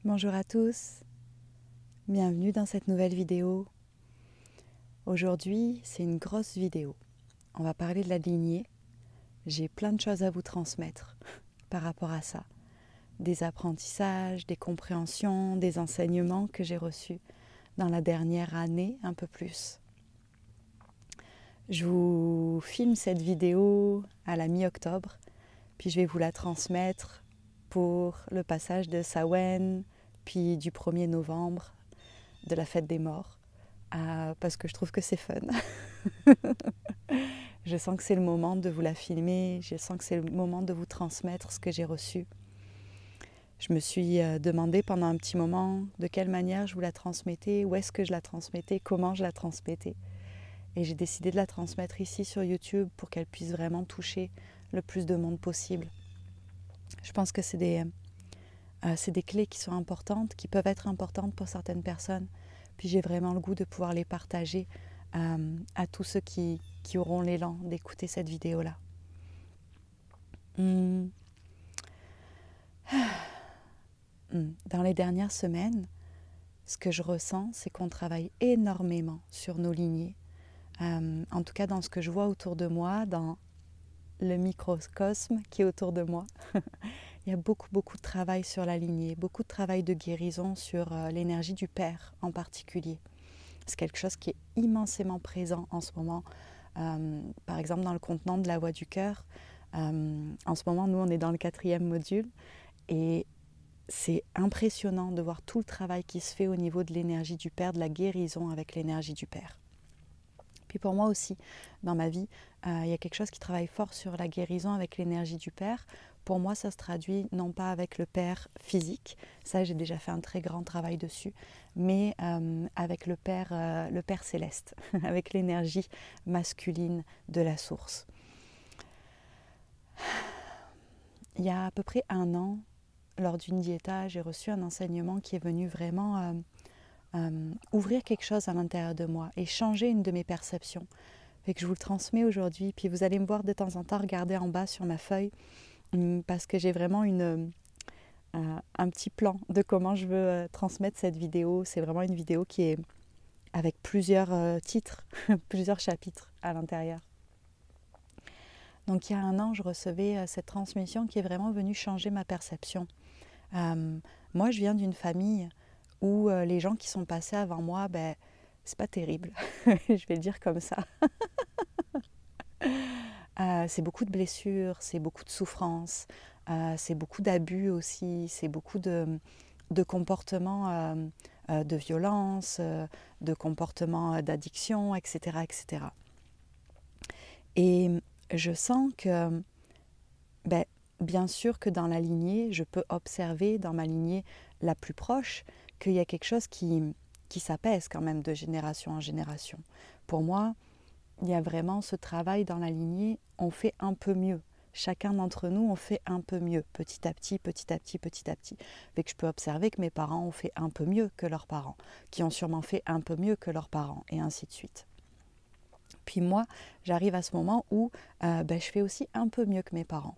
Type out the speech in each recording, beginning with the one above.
Bonjour à tous, bienvenue dans cette nouvelle vidéo. Aujourd'hui, c'est une grosse vidéo. On va parler de la lignée. J'ai plein de choses à vous transmettre par rapport à ça. Des apprentissages, des compréhensions, des enseignements que j'ai reçus dans la dernière année, un peu plus. Je vous filme cette vidéo à la mi-octobre, puis je vais vous la transmettre pour le passage de Samhain, puis du 1er novembre, de la fête des morts, parce que je trouve que c'est fun. Je sens que c'est le moment de vous la filmer, je sens que c'est le moment de vous transmettre ce que j'ai reçu. Je me suis demandé pendant un petit moment de quelle manière je vous la transmettais, où est-ce que je la transmettais, comment je la transmettais. Et j'ai décidé de la transmettre ici sur YouTube pour qu'elle puisse vraiment toucher le plus de monde possible. Je pense que c'est des clés qui sont importantes, qui peuvent être importantes pour certaines personnes. Puis j'ai vraiment le goût de pouvoir les partager à tous ceux qui auront l'élan d'écouter cette vidéo-là. Dans les dernières semaines, ce que je ressens, c'est qu'on travaille énormément sur nos lignées. En tout cas, dans ce que je vois autour de moi, dans le microcosme qui est autour de moi, il y a beaucoup de travail sur la lignée, beaucoup de travail de guérison sur l'énergie du Père en particulier. C'est quelque chose qui est immensément présent en ce moment. Par exemple, dans le contenant de la Voix du Cœur, en ce moment, nous, on est dans le 4e module et c'est impressionnant de voir tout le travail qui se fait au niveau de l'énergie du Père, de la guérison avec l'énergie du Père. Puis pour moi aussi, dans ma vie, il y a quelque chose qui travaille fort sur la guérison avec l'énergie du Père. Pour moi, ça se traduit non pas avec le Père physique, ça j'ai déjà fait un très grand travail dessus, mais avec le Père céleste, avec l'énergie masculine de la source. Il y a à peu près 1 an, lors d'une diéta, j'ai reçu un enseignement qui est venu vraiment ouvrir quelque chose à l'intérieur de moi et changer une de mes perceptions. Fait que je vous le transmets aujourd'hui, puis vous allez me voir de temps en temps regarder en bas sur ma feuille parce que j'ai vraiment un petit plan de comment je veux transmettre cette vidéo. C'est vraiment une vidéo qui est avec plusieurs titres, plusieurs chapitres à l'intérieur. Donc il y a 1 an, je recevais cette transmission qui est vraiment venue changer ma perception. Moi, je viens d'une famille où les gens qui sont passés avant moi, c'est pas terrible, je vais le dire comme ça. C'est beaucoup de blessures, c'est beaucoup de souffrances, c'est beaucoup d'abus aussi, c'est beaucoup de comportements de violence, de comportements d'addiction, etc., etc. Et je sens que, bien sûr que dans la lignée, je peux observer dans ma lignée la plus proche qu'il y a quelque chose qui s'apaise quand même de génération en génération. Pour moi, il y a vraiment ce travail dans la lignée, on fait un peu mieux. Chacun d'entre nous, on fait un peu mieux, petit à petit, petit à petit, petit à petit. Fait que je peux observer que mes parents ont fait un peu mieux que leurs parents, qui ont sûrement fait un peu mieux que leurs parents, et ainsi de suite. Puis moi, j'arrive à ce moment où je fais aussi un peu mieux que mes parents.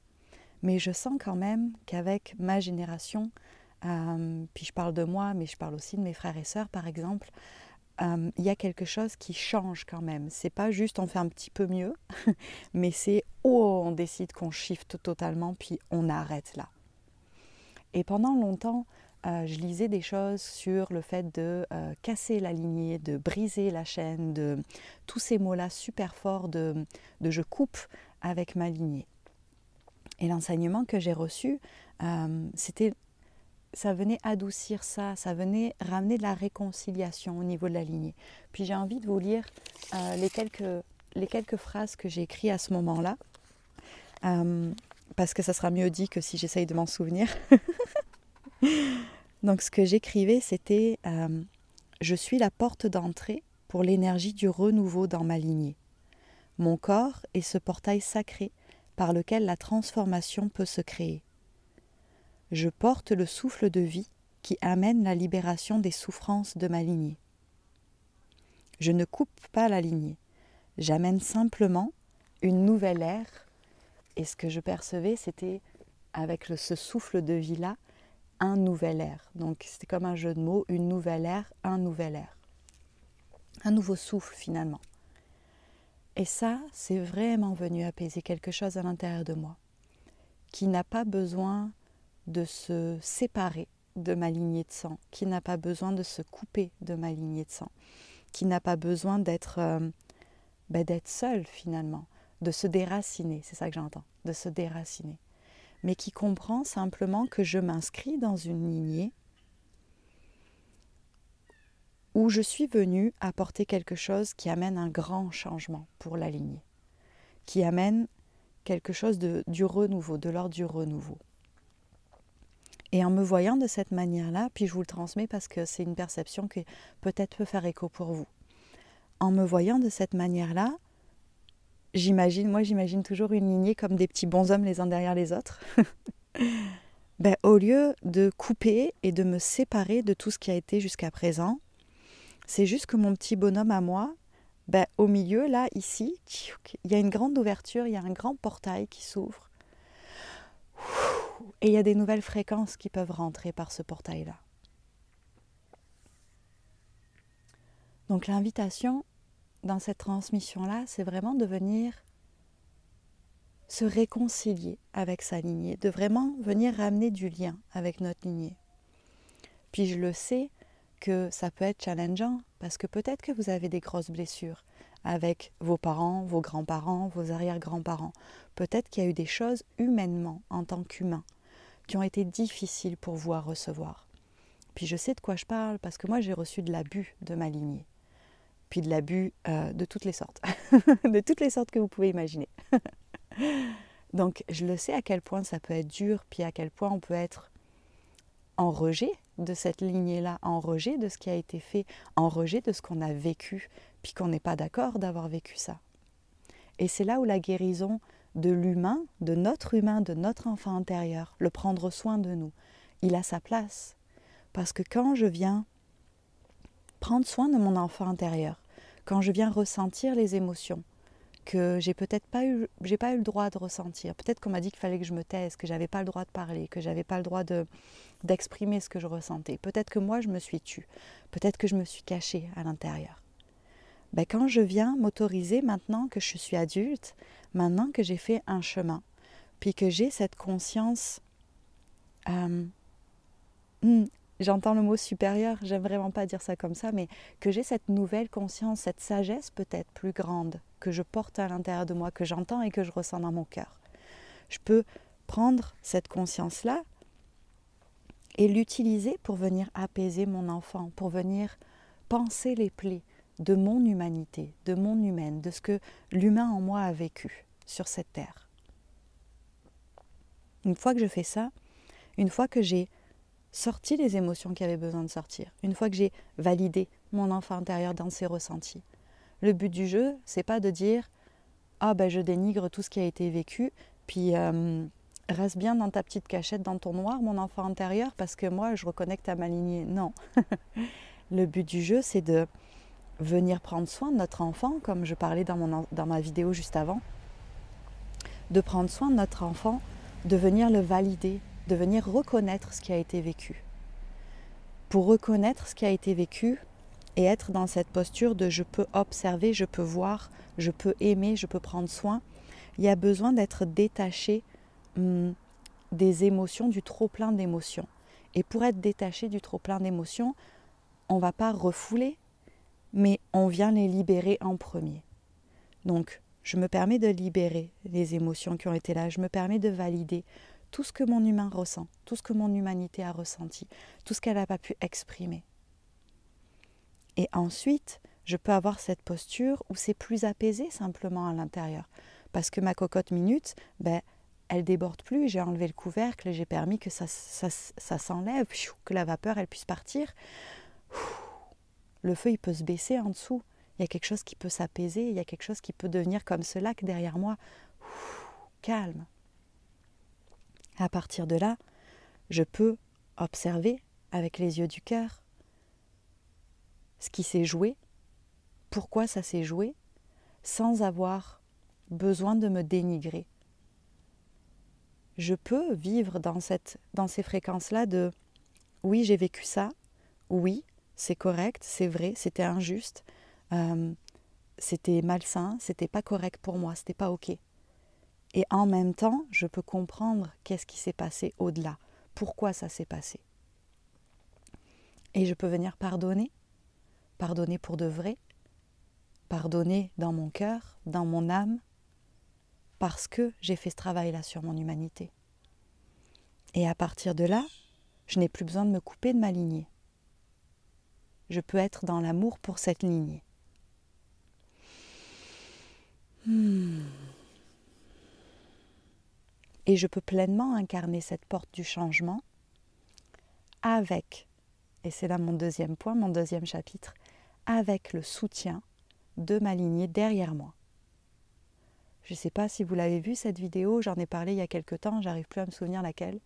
Mais je sens quand même qu'avec ma génération, puis je parle de moi, mais je parle aussi de mes frères et sœurs, par exemple, il y a quelque chose qui change quand même. C'est pas juste on fait un petit peu mieux, mais c'est on décide qu'on shift totalement, puis on arrête là. Et pendant longtemps, je lisais des choses sur le fait de casser la lignée, de briser la chaîne, de tous ces mots-là super forts de je coupe avec ma lignée. Et l'enseignement que j'ai reçu, ça venait adoucir ça, ça venait ramener de la réconciliation au niveau de la lignée. Puis j'ai envie de vous lire les quelques phrases que j'ai écrites à ce moment-là, parce que ça sera mieux dit que si j'essaye de m'en souvenir. Donc ce que j'écrivais, c'était « Je suis la porte d'entrée pour l'énergie du renouveau dans ma lignée. Mon corps est ce portail sacré par lequel la transformation peut se créer. Je porte le souffle de vie qui amène la libération des souffrances de ma lignée. Je ne coupe pas la lignée, j'amène simplement une nouvelle ère. » Et ce que je percevais, c'était avec ce souffle de vie-là, un nouvel air. Donc c'est comme un jeu de mots, une nouvelle ère, un nouvel air. Un nouveau souffle finalement. Et ça, c'est vraiment venu apaiser quelque chose à l'intérieur de moi, qui n'a pas besoin de se séparer de ma lignée de sang, qui n'a pas besoin de se couper de ma lignée de sang, qui n'a pas besoin d'être seul finalement, de se déraciner, c'est ça que j'entends, de se déraciner, mais qui comprend simplement que je m'inscris dans une lignée où je suis venue apporter quelque chose qui amène un grand changement pour la lignée, qui amène quelque chose du renouveau, de l'ordre du renouveau. Et en me voyant de cette manière-là, puis je vous le transmets parce que c'est une perception qui peut-être peut faire écho pour vous. En me voyant de cette manière-là, j'imagine toujours une lignée comme des petits bonshommes les uns derrière les autres. Au lieu de couper et de me séparer de tout ce qui a été jusqu'à présent, c'est juste que mon petit bonhomme à moi, au milieu, là, ici, il y a une grande ouverture, il y a un grand portail qui s'ouvre. Et il y a des nouvelles fréquences qui peuvent rentrer par ce portail-là. Donc l'invitation dans cette transmission-là, c'est vraiment de venir se réconcilier avec sa lignée, de vraiment venir ramener du lien avec notre lignée. Puis je le sais que ça peut être challengeant, parce que peut-être que vous avez des grosses blessures avec vos parents, vos grands-parents, vos arrière-grands-parents. Peut-être qu'il y a eu des choses humainement, en tant qu'humain, qui ont été difficiles pour vous à recevoir. Puis je sais de quoi je parle, parce que moi j'ai reçu de l'abus de ma lignée. Puis de l'abus de toutes les sortes. De toutes les sortes que vous pouvez imaginer. Donc je le sais à quel point ça peut être dur, puis à quel point on peut être en rejet de cette lignée-là, en rejet de ce qui a été fait, en rejet de ce qu'on a vécu, puis qu'on n'est pas d'accord d'avoir vécu ça. Et c'est là où la guérison de l'humain, de notre enfant intérieur, le prendre soin de nous, il a sa place. Parce que quand je viens prendre soin de mon enfant intérieur, quand je viens ressentir les émotions que j'ai peut-être pas eu le droit de ressentir, peut-être qu'on m'a dit qu'il fallait que je me taise, que j'avais pas le droit de parler, que j'avais pas le droit d'exprimer ce que je ressentais, peut-être que moi je me suis tue, peut-être que je me suis cachée à l'intérieur. Quand je viens m'autoriser maintenant que je suis adulte, maintenant que j'ai fait un chemin, puis que j'ai cette conscience, j'entends le mot supérieur, j'aime vraiment pas dire ça comme ça, mais que j'ai cette nouvelle conscience, cette sagesse peut-être plus grande que je porte à l'intérieur de moi, que j'entends et que je ressens dans mon cœur. Je peux prendre cette conscience-là et l'utiliser pour venir apaiser mon enfant, pour venir panser les plaies de mon humanité, de mon humaine, de ce que l'humain en moi a vécu sur cette terre. Une fois que je fais ça, une fois que j'ai sorti les émotions qui avaient besoin de sortir, une fois que j'ai validé mon enfant intérieur dans ses ressentis, le but du jeu, c'est pas de dire « Ah je dénigre tout ce qui a été vécu, puis reste bien dans ta petite cachette, dans ton noir, mon enfant intérieur, parce que moi, je reconnecte à ma lignée. » Non. Le but du jeu, c'est de venir prendre soin de notre enfant, comme je parlais dans ma vidéo juste avant, de prendre soin de notre enfant, de venir le valider, de venir reconnaître ce qui a été vécu. Pour reconnaître ce qui a été vécu et être dans cette posture de je peux observer, je peux voir, je peux aimer, je peux prendre soin, il y a besoin d'être détaché des émotions, du trop-plein d'émotions. Et pour être détaché du trop-plein d'émotions, on ne va pas refouler, mais on vient les libérer en premier. Donc, je me permets de libérer les émotions qui ont été là, je me permets de valider tout ce que mon humain ressent, tout ce que mon humanité a ressenti, tout ce qu'elle n'a pas pu exprimer. Et ensuite, je peux avoir cette posture où c'est plus apaisé simplement à l'intérieur. Parce que ma cocotte minute, elle déborde plus, j'ai enlevé le couvercle, j'ai permis que ça s'enlève, que la vapeur elle puisse partir. Le feu il peut se baisser en dessous, il y a quelque chose qui peut s'apaiser, il y a quelque chose qui peut devenir comme ce lac derrière moi, calme. À partir de là, je peux observer avec les yeux du cœur ce qui s'est joué, pourquoi ça s'est joué, sans avoir besoin de me dénigrer. Je peux vivre dans ces fréquences-là de Oui, j'ai vécu ça. Oui, c'est correct, c'est vrai, c'était injuste. C'était malsain, c'était pas correct pour moi, c'était pas ok. Et en même temps, je peux comprendre qu'est-ce qui s'est passé au-delà, pourquoi ça s'est passé. Et je peux venir pardonner, pardonner pour de vrai, pardonner dans mon cœur, dans mon âme, parce que j'ai fait ce travail-là sur mon humanité. Et à partir de là, je n'ai plus besoin de me couper de ma lignée. Je peux être dans l'amour pour cette lignée. Et je peux pleinement incarner cette porte du changement avec, et c'est là mon deuxième point, mon deuxième chapitre, avec le soutien de ma lignée derrière moi. Je ne sais pas si vous l'avez vu cette vidéo, j'en ai parlé il y a quelque temps, j'arrive plus à me souvenir laquelle.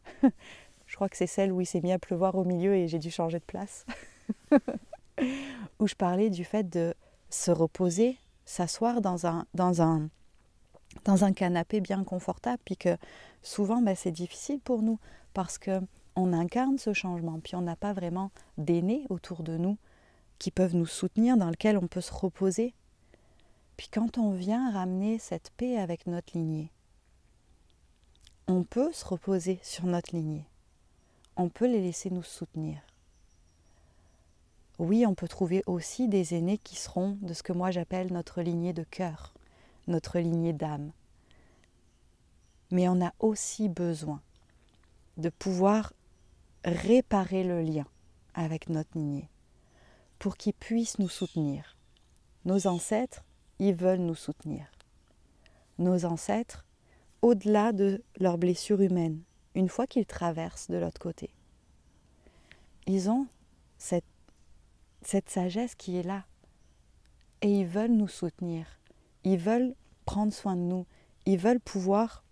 Je crois que c'est celle où il s'est mis à pleuvoir au milieu et j'ai dû changer de place. Où je parlais du fait de se reposer, s'asseoir dans un canapé bien confortable, puis que souvent c'est difficile pour nous parce qu'on incarne ce changement, puis on n'a pas vraiment d'aînés autour de nous qui peuvent nous soutenir, dans lequel on peut se reposer. Puis quand on vient ramener cette paix avec notre lignée, on peut se reposer sur notre lignée. On peut les laisser nous soutenir. Oui, on peut trouver aussi des aînés qui seront de ce que moi j'appelle notre lignée de cœur, notre lignée d'âme. Mais on a aussi besoin de pouvoir réparer le lien avec notre lignée pour qu'ils puissent nous soutenir. Nos ancêtres, ils veulent nous soutenir. Nos ancêtres, au-delà de leurs blessures humaines, une fois qu'ils traversent de l'autre côté, ils ont cette sagesse qui est là. Et ils veulent nous soutenir. Ils veulent prendre soin de nous. Ils veulent pouvoir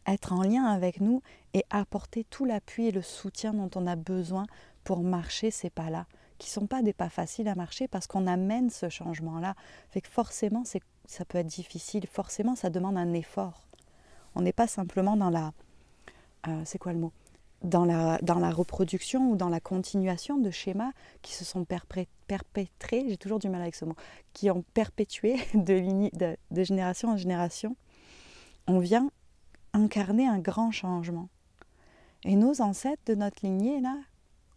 être en lien avec nous et apporter tout l'appui et le soutien dont on a besoin pour marcher ces pas-là, qui ne sont pas des pas faciles à marcher parce qu'on amène ce changement-là. Fait que forcément, ça peut être difficile. Forcément, ça demande un effort. On n'est pas simplement dans la... c'est quoi le mot ? Dans la reproduction ou dans la continuation de schémas qui se sont perpétrés, j'ai toujours du mal avec ce mot, qui ont perpétué de génération en génération. On vient incarner un grand changement. Et nos ancêtres de notre lignée, là,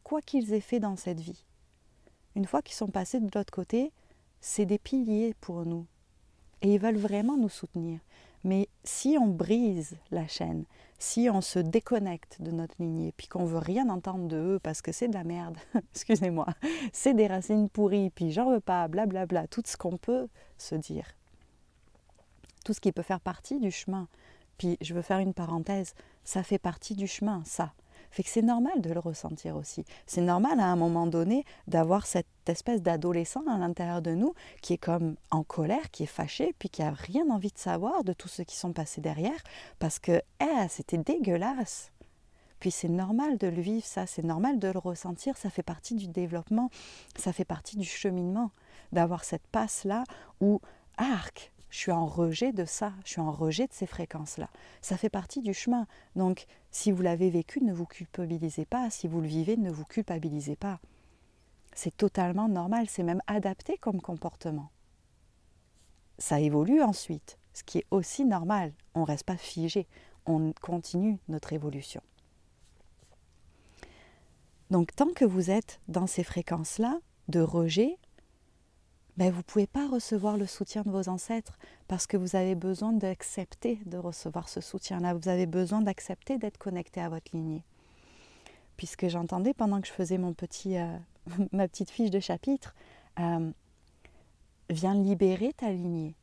quoi qu'ils aient fait dans cette vie, une fois qu'ils sont passés de l'autre côté, c'est des piliers pour nous. Et ils veulent vraiment nous soutenir. Mais si on brise la chaîne, si on se déconnecte de notre lignée, puis qu'on veut rien entendre de eux parce que c'est de la merde, excusez-moi, c'est des racines pourries, puis j'en veux pas, blablabla, tout ce qu'on peut se dire, tout ce qui peut faire partie du chemin. Puis je veux faire une parenthèse, ça fait partie du chemin, ça. Fait que c'est normal de le ressentir aussi. C'est normal à un moment donné d'avoir cette espèce d'adolescent à l'intérieur de nous qui est comme en colère, qui est fâché, puis qui a rien envie de savoir de tout ce qui sont passés derrière parce que c'était dégueulasse. Puis c'est normal de le vivre, ça, c'est normal de le ressentir, ça fait partie du développement, ça fait partie du cheminement, d'avoir cette passe-là où, arc, je suis en rejet de ça, je suis en rejet de ces fréquences-là. Ça fait partie du chemin. Donc, si vous l'avez vécu, ne vous culpabilisez pas. Si vous le vivez, ne vous culpabilisez pas. C'est totalement normal, c'est même adapté comme comportement. Ça évolue ensuite, ce qui est aussi normal. On ne reste pas figé, on continue notre évolution. Donc, tant que vous êtes dans ces fréquences-là de rejet, vous ne pouvez pas recevoir le soutien de vos ancêtres parce que vous avez besoin d'accepter de recevoir ce soutien-là. Vous avez besoin d'accepter d'être connecté à votre lignée. Puisque j'entendais pendant que je faisais ma petite fiche de chapitre, viens libérer ta lignée,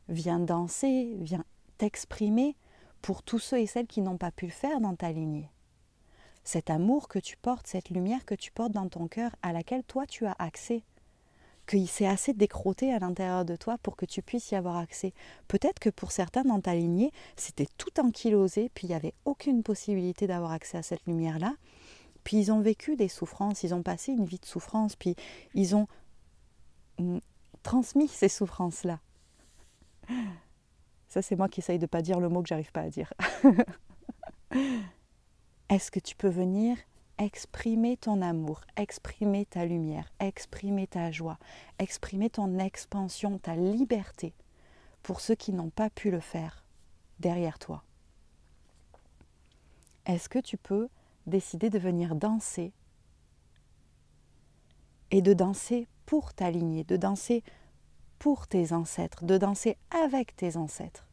viens danser, viens t'exprimer pour tous ceux et celles qui n'ont pas pu le faire dans ta lignée. Cet amour que tu portes, cette lumière que tu portes dans ton cœur, à laquelle toi tu as accès, qu'il s'est assez décrotté à l'intérieur de toi pour que tu puisses y avoir accès. Peut-être que pour certains dans ta lignée, c'était tout ankylosé, puis il n'y avait aucune possibilité d'avoir accès à cette lumière-là. Puis ils ont vécu des souffrances, ils ont passé une vie de souffrance, puis ils ont transmis ces souffrances-là. Ça, c'est moi qui essaye de ne pas dire le mot que j'arrive pas à dire. Est-ce que tu peux venir exprimer ton amour, exprimer ta lumière, exprimer ta joie, exprimer ton expansion, ta liberté pour ceux qui n'ont pas pu le faire derrière toi. Est-ce que tu peux décider de venir danser et de danser pour ta lignée, de danser pour tes ancêtres, de danser avec tes ancêtres?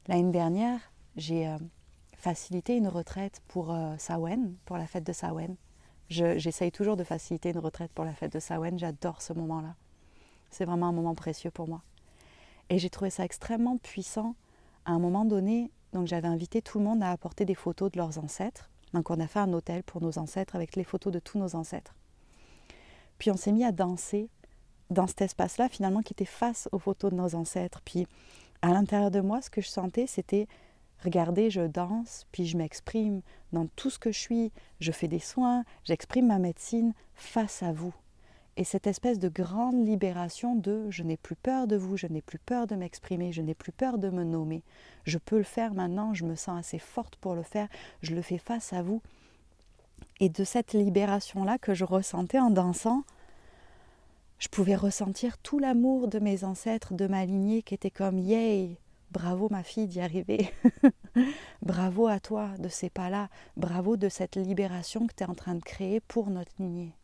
L'année dernière, j'ai facilité une retraite pour Samhain, pour la fête de Samhain. J'essaye toujours de faciliter une retraite pour la fête de Samhain, j'adore ce moment-là. C'est vraiment un moment précieux pour moi. Et j'ai trouvé ça extrêmement puissant. À un moment donné, donc j'avais invité tout le monde à apporter des photos de leurs ancêtres. Donc on a fait un hôtel pour nos ancêtres avec les photos de tous nos ancêtres. Puis on s'est mis à danser dans cet espace-là, finalement, qui était face aux photos de nos ancêtres. Puis à l'intérieur de moi, ce que je sentais, c'était regardez, je danse, puis je m'exprime dans tout ce que je suis. Je fais des soins, j'exprime ma médecine face à vous. Et cette espèce de grande libération de je n'ai plus peur de vous, je n'ai plus peur de m'exprimer, je n'ai plus peur de me nommer. Je peux le faire maintenant, je me sens assez forte pour le faire, je le fais face à vous. Et de cette libération-là que je ressentais en dansant, je pouvais ressentir tout l'amour de mes ancêtres, de ma lignée qui était comme « Yay, bravo ma fille d'y arriver, bravo à toi de ces pas-là, bravo de cette libération que tu es en train de créer pour notre lignée. »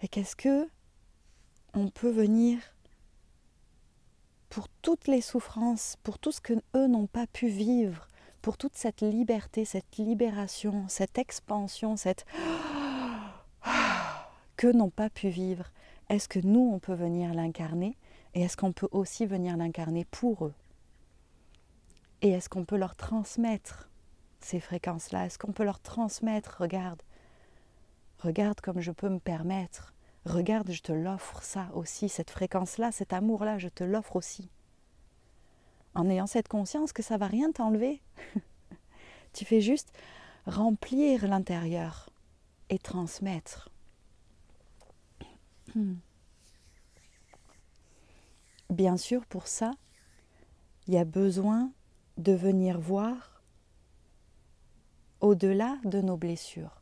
Et qu'est-ce que on peut venir pour toutes les souffrances, pour tout ce que eux n'ont pas pu vivre, pour toute cette liberté, cette libération, cette expansion, cette que n'ont pas pu vivre, est-ce que nous on peut venir l'incarner et est-ce qu'on peut aussi venir l'incarner pour eux? Et est-ce qu'on peut leur transmettre ces fréquences-là? Est-ce qu'on peut leur transmettre, regarde comme je peux me permettre, regarde, je te l'offre ça aussi, cette fréquence-là, cet amour-là, je te l'offre aussi. En ayant cette conscience que ça ne va rien t'enlever. Tu fais juste remplir l'intérieur et transmettre. Bien sûr, pour ça, il y a besoin de venir voir au-delà de nos blessures,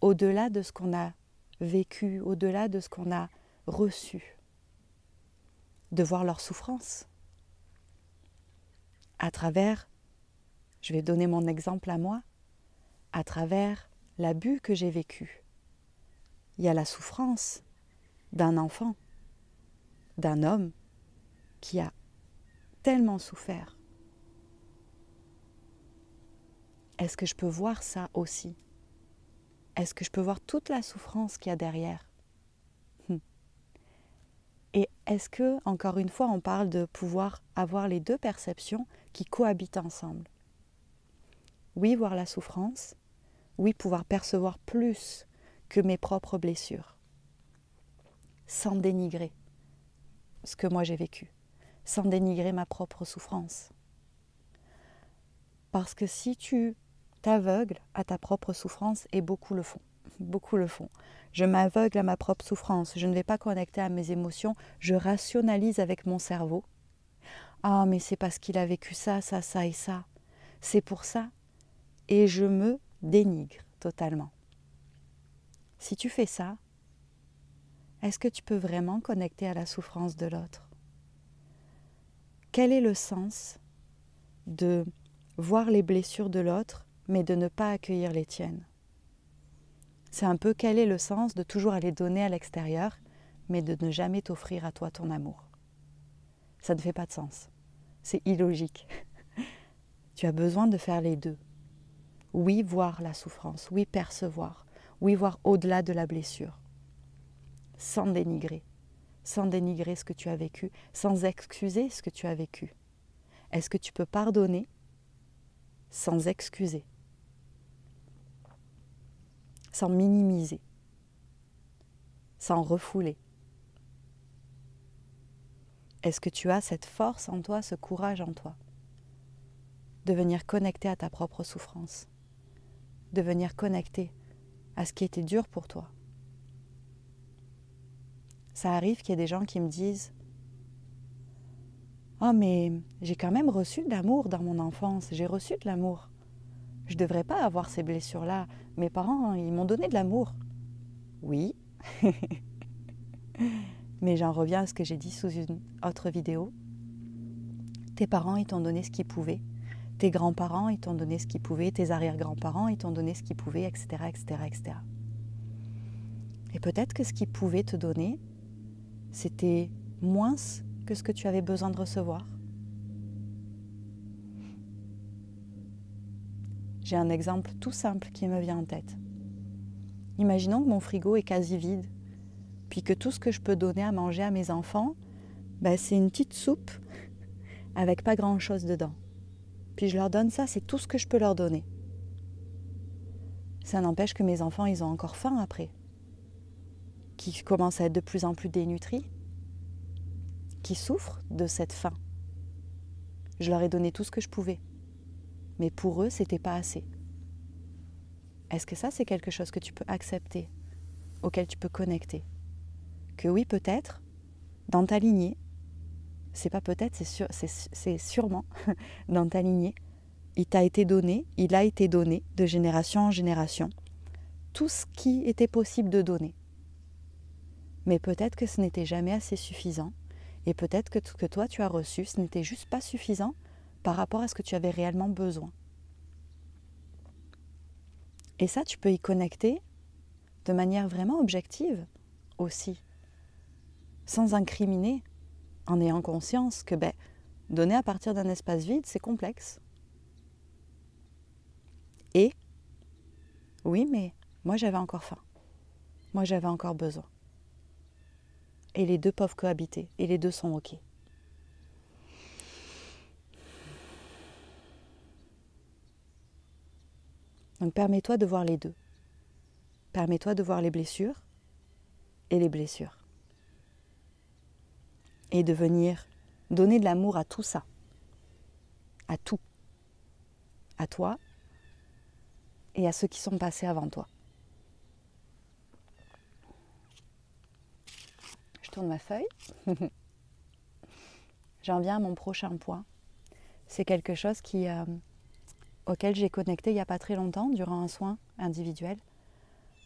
au-delà de ce qu'on a vécu, au-delà de ce qu'on a reçu, de voir leur souffrance à travers, je vais donner mon exemple à moi, à travers l'abus que j'ai vécu. Il y a la souffrance d'un enfant, d'un homme qui a tellement souffert. Est-ce que je peux voir ça aussi? Est-ce que je peux voir toute la souffrance qu'il y a derrière? Et est-ce que, encore une fois, on parle de pouvoir avoir les deux perceptions qui cohabitent ensemble? Oui, voir la souffrance. Oui, pouvoir percevoir plus que mes propres blessures, sans dénigrer ce que moi j'ai vécu, sans dénigrer ma propre souffrance. Parce que si tu t'aveugles à ta propre souffrance, et beaucoup le font, je m'aveugle à ma propre souffrance, je ne vais pas connecter à mes émotions, je rationalise avec mon cerveau. Ah, mais c'est parce qu'il a vécu ça, ça, ça et ça. C'est pour ça. Et je me dénigre totalement. Si tu fais ça, est-ce que tu peux vraiment connecter à la souffrance de l'autre? Quel est le sens de voir les blessures de l'autre, mais de ne pas accueillir les tiennes? C'est un peu quel est le sens de toujours aller donner à l'extérieur, mais de ne jamais t'offrir à toi ton amour? Ça ne fait pas de sens. C'est illogique. Tu as besoin de faire les deux. Oui, voir la souffrance, oui, percevoir, oui, voir au-delà de la blessure, sans dénigrer ce que tu as vécu, sans excuser ce que tu as vécu. Est-ce que tu peux pardonner sans excuser, sans minimiser, sans refouler? Est-ce que tu as cette force en toi, ce courage en toi, de venir connecter à ta propre souffrance, de venir connecter à ce qui était dur pour toi? Ça arrive qu'il y ait des gens qui me disent « Oh mais j'ai quand même reçu de l'amour dans mon enfance, j'ai reçu de l'amour. » Je ne devrais pas avoir ces blessures-là. Mes parents, ils m'ont donné de l'amour. Oui. Mais j'en reviens à ce que j'ai dit sous une autre vidéo. Tes parents, ils t'ont donné ce qu'ils pouvaient. Tes grands-parents, ils t'ont donné ce qu'ils pouvaient. Tes arrière-grands-parents, ils t'ont donné ce qu'ils pouvaient, etc., etc., etc. Et peut-être que ce qu'ils pouvaient te donner, c'était moins que ce que tu avais besoin de recevoir. J'ai un exemple tout simple qui me vient en tête. Imaginons que mon frigo est quasi vide, puis que tout ce que je peux donner à manger à mes enfants, c'est une petite soupe avec pas grand-chose dedans. Puis je leur donne ça, c'est tout ce que je peux leur donner. Ça n'empêche que mes enfants, ils ont encore faim après, qui commencent à être de plus en plus dénutris, qui souffrent de cette faim. Je leur ai donné tout ce que je pouvais, mais pour eux, c'était pas assez. Est-ce que ça, c'est quelque chose que tu peux accepter, auquel tu peux connecter? Que oui, peut-être, dans ta lignée, c'est pas peut-être, c'est sûrement dans ta lignée, il a été donné de génération en génération, tout ce qui était possible de donner. Mais peut-être que ce n'était jamais assez suffisant, et peut-être que ce que toi tu as reçu, ce n'était juste pas suffisant par rapport à ce que tu avais réellement besoin. Et ça, tu peux y connecter de manière vraiment objective aussi, sans incriminer, en ayant conscience que donner à partir d'un espace vide, c'est complexe. Et, oui, mais moi j'avais encore faim, moi j'avais encore besoin. Et les deux peuvent cohabiter, et les deux sont OK. Donc permets-toi de voir les deux. Permets-toi de voir les blessures et les blessures. Et de venir donner de l'amour à tout ça. À tout. À toi et à ceux qui sont passés avant toi. Je tourne ma feuille. J'en viens à mon prochain point. C'est quelque chose auquel j'ai connecté il n'y a pas très longtemps, durant un soin individuel.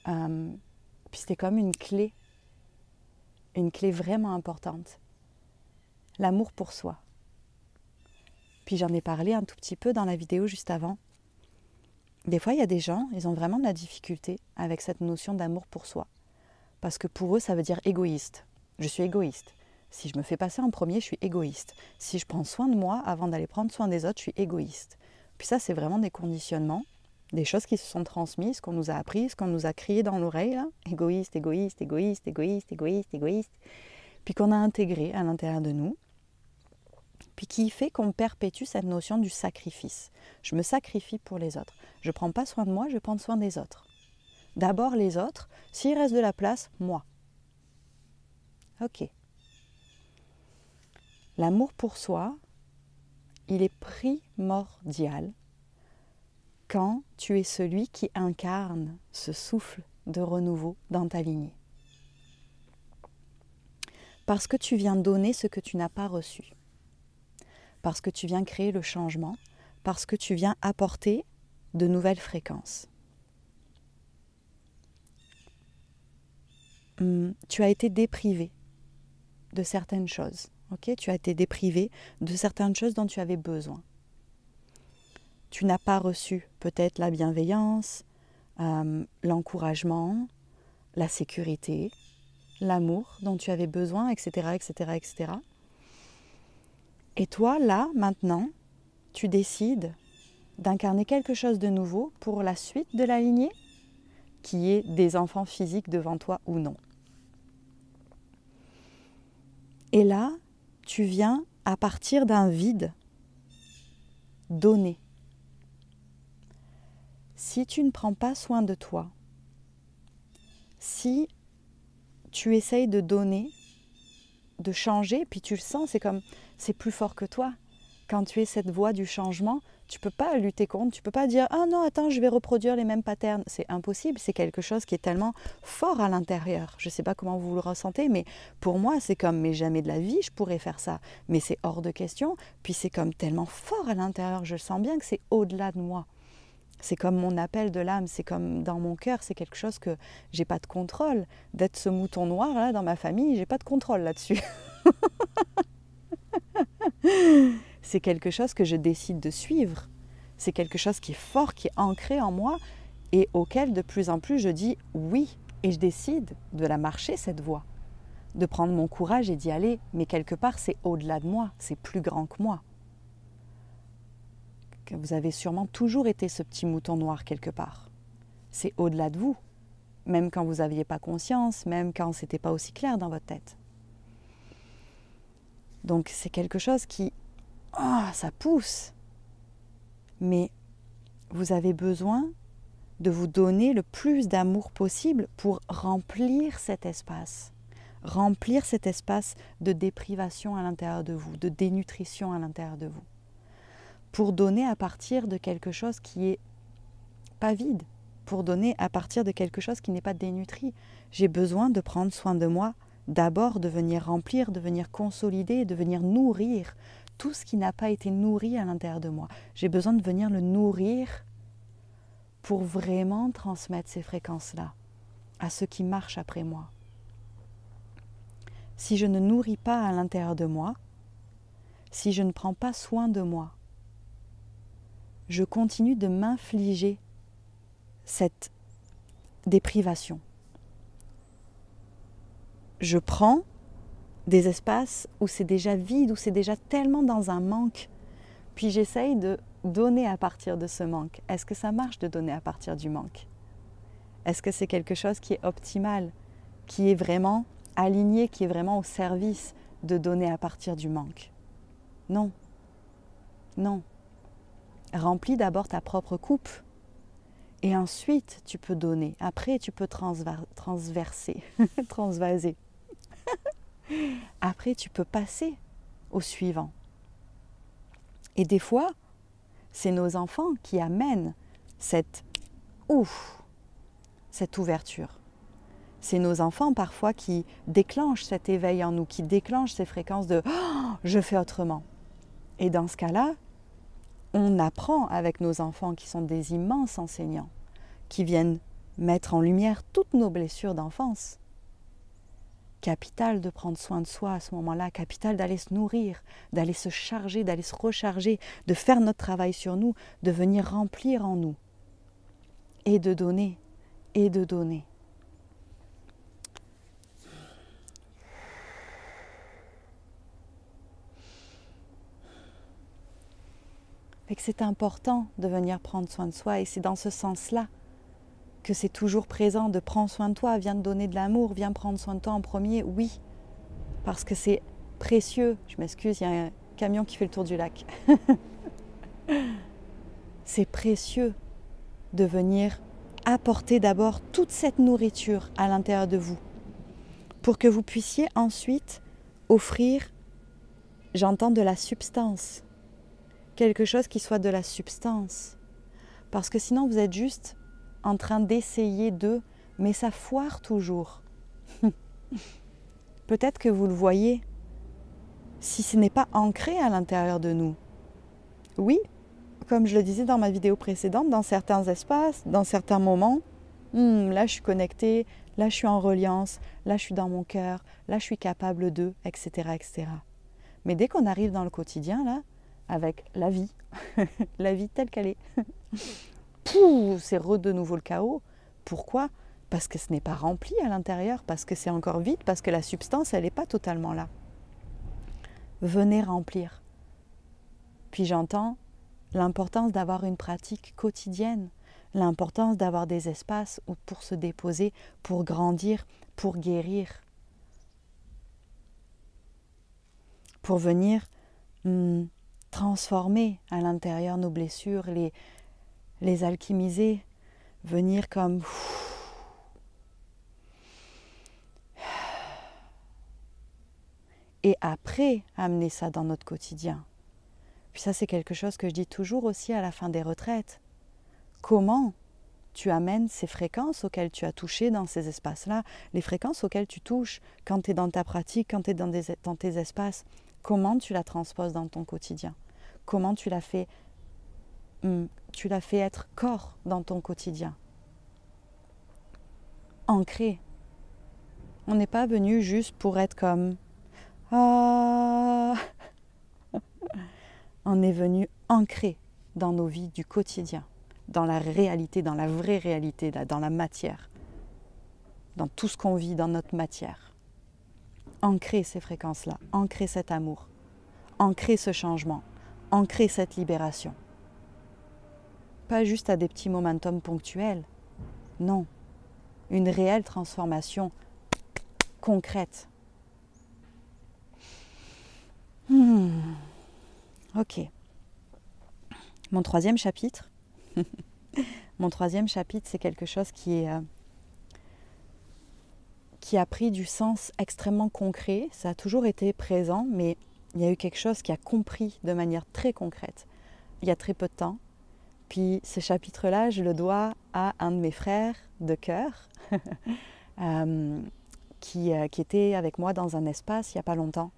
Puis c'était comme une clé vraiment importante. L'amour pour soi. Puis j'en ai parlé un tout petit peu dans la vidéo juste avant. Des fois, il y a des gens, ils ont vraiment de la difficulté avec cette notion d'amour pour soi. Parce que pour eux, ça veut dire égoïste. Je suis égoïste. Si je me fais passer en premier, je suis égoïste. Si je prends soin de moi avant d'aller prendre soin des autres, je suis égoïste. Puis ça, c'est vraiment des conditionnements, des choses qui se sont transmises, qu'on nous a apprises, qu'on nous a crié dans l'oreille, là. Égoïste, égoïste, égoïste, égoïste, égoïste, égoïste. Puis qu'on a intégré à l'intérieur de nous. Puis qui fait qu'on perpétue cette notion du sacrifice. Je me sacrifie pour les autres. Je ne prends pas soin de moi, je prends soin des autres. D'abord les autres, s'il reste de la place, moi. Ok. L'amour pour soi, il est primordial quand tu es celui qui incarne ce souffle de renouveau dans ta lignée. Parce que tu viens donner ce que tu n'as pas reçu. Parce que tu viens créer le changement, parce que tu viens apporter de nouvelles fréquences. Tu as été déprivé de certaines choses. Okay, tu as été déprivé de certaines choses dont tu avais besoin. Tu n'as pas reçu peut-être la bienveillance, l'encouragement, la sécurité, l'amour dont tu avais besoin, etc., etc., etc. Et toi, là, maintenant, tu décides d'incarner quelque chose de nouveau pour la suite de la lignée, qui est des enfants physiques devant toi ou non. Et là, tu viens, à partir d'un vide, donner. Si tu ne prends pas soin de toi, si tu essayes de donner, de changer, puis tu le sens, c'est plus fort que toi. Quand tu es cette voie du changement, tu ne peux pas lutter contre, tu ne peux pas dire « Ah non, attends, je vais reproduire les mêmes patterns ». C'est impossible, c'est quelque chose qui est tellement fort à l'intérieur. Je ne sais pas comment vous le ressentez, mais pour moi, c'est comme « Mais jamais de la vie, je pourrais faire ça ». Mais c'est hors de question, puis c'est comme tellement fort à l'intérieur, je sens bien que c'est au-delà de moi. C'est comme mon appel de l'âme, c'est comme dans mon cœur, c'est quelque chose que j'ai pas de contrôle. D'être ce mouton noir là dans ma famille, j'ai pas de contrôle là-dessus. C'est quelque chose que je décide de suivre. C'est quelque chose qui est fort, qui est ancré en moi et auquel de plus en plus je dis oui. Et je décide de la marcher, cette voie, de prendre mon courage et d'y aller. Mais quelque part, c'est au-delà de moi, c'est plus grand que moi. Vous avez sûrement toujours été ce petit mouton noir quelque part. C'est au-delà de vous, même quand vous n'aviez pas conscience, même quand ce n'était pas aussi clair dans votre tête. Donc c'est quelque chose qui, ça pousse. Mais vous avez besoin de vous donner le plus d'amour possible pour remplir cet espace. Remplir cet espace de déprivation à l'intérieur de vous, de dénutrition à l'intérieur de vous. Pour donner à partir de quelque chose qui est pas vide, pour donner à partir de quelque chose qui n'est pas dénutri. J'ai besoin de prendre soin de moi, d'abord de venir remplir, de venir consolider, de venir nourrir tout ce qui n'a pas été nourri à l'intérieur de moi. J'ai besoin de venir le nourrir pour vraiment transmettre ces fréquences-là à ceux qui marchent après moi. Si je ne nourris pas à l'intérieur de moi, si je ne prends pas soin de moi, je continue de m'infliger cette déprivation. Je prends des espaces où c'est déjà vide, où c'est déjà tellement dans un manque, puis j'essaye de donner à partir de ce manque. Est-ce que ça marche de donner à partir du manque? Est-ce que c'est quelque chose qui est optimal, qui est vraiment aligné, qui est vraiment au service de donner à partir du manque? Non. Non. Remplis d'abord ta propre coupe et ensuite tu peux donner. Après tu peux transverser, transvaser. Après tu peux passer au suivant. Et des fois, c'est nos enfants qui amènent cette ouverture. C'est nos enfants parfois qui déclenchent cet éveil en nous, qui déclenchent ces fréquences de « je fais autrement ». Et dans ce cas-là, on apprend avec nos enfants qui sont des immenses enseignants, qui viennent mettre en lumière toutes nos blessures d'enfance. Capital de prendre soin de soi à ce moment-là, capital d'aller se nourrir, d'aller se charger, d'aller se recharger, de faire notre travail sur nous, de venir remplir en nous, et de donner, et de donner. Et que c'est important de venir prendre soin de soi et c'est dans ce sens-là que c'est toujours présent de prendre soin de toi, viens te donner de l'amour, viens prendre soin de toi en premier, oui, parce que c'est précieux. Je m'excuse, il y a un camion qui fait le tour du lac. C'est précieux de venir apporter d'abord toute cette nourriture à l'intérieur de vous pour que vous puissiez ensuite offrir, j'entends de la substance, quelque chose qui soit de la substance. Parce que sinon vous êtes juste en train d'essayer mais ça foire toujours. Peut-être que vous le voyez, si ce n'est pas ancré à l'intérieur de nous. Oui, comme je le disais dans ma vidéo précédente, dans certains espaces, dans certains moments, là je suis connectée, là je suis en reliance, là je suis dans mon cœur, là je suis capable de, etc., etc. Mais dès qu'on arrive dans le quotidien, là, avec la vie, la vie telle qu'elle est, c'est de nouveau le chaos. Pourquoi? Parce que ce n'est pas rempli à l'intérieur, parce que c'est encore vide, parce que la substance, elle n'est pas totalement là. Venez remplir. Puis j'entends l'importance d'avoir une pratique quotidienne, l'importance d'avoir des espaces pour se déposer, pour grandir, pour guérir, pour venir transformer à l'intérieur nos blessures, les alchimiser, venir comme et après amener ça dans notre quotidien. Puis ça c'est quelque chose que je dis toujours aussi à la fin des retraites. Comment tu amènes ces fréquences auxquelles tu as touché dans ces espaces-là, les fréquences auxquelles tu touches quand tu es dans ta pratique, quand tu es dans tes espaces, comment tu la transposes dans ton quotidien? Comment tu la fais tu l'as fait être corps dans ton quotidien. Ancré. On n'est pas venu juste pour être comme ah. On est venu ancré dans nos vies du quotidien, dans la réalité, dans la vraie réalité, dans la matière, dans tout ce qu'on vit dans notre matière. Ancrer ces fréquences-là, ancrer cet amour, ancrer ce changement, ancrer cette libération. Pas juste à des petits momentum ponctuels, non, une réelle transformation concrète. Ok. Mon troisième chapitre, c'est quelque chose qui a pris du sens extrêmement concret. Ça a toujours été présent, mais il y a eu quelque chose qui a compris de manière très concrète il y a très peu de temps. Puis ce chapitre-là, je le dois à un de mes frères de cœur qui était avec moi dans un espace il n'y a pas longtemps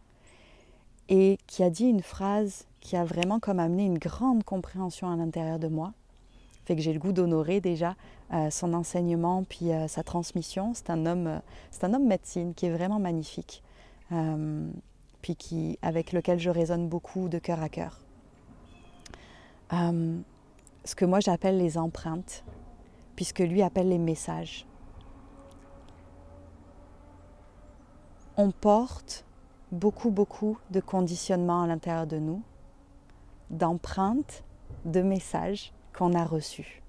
et qui a dit une phrase qui a vraiment comme amené une grande compréhension à l'intérieur de moi. Fait que j'ai le goût d'honorer déjà son enseignement puis sa transmission. C'est un homme médecine qui est vraiment magnifique, puis avec lequel je résonne beaucoup de cœur à cœur. Ce que moi j'appelle les empreintes, puisque lui appelle les messages. On porte beaucoup de conditionnements à l'intérieur de nous, d'empreintes, de messages qu'on a reçus.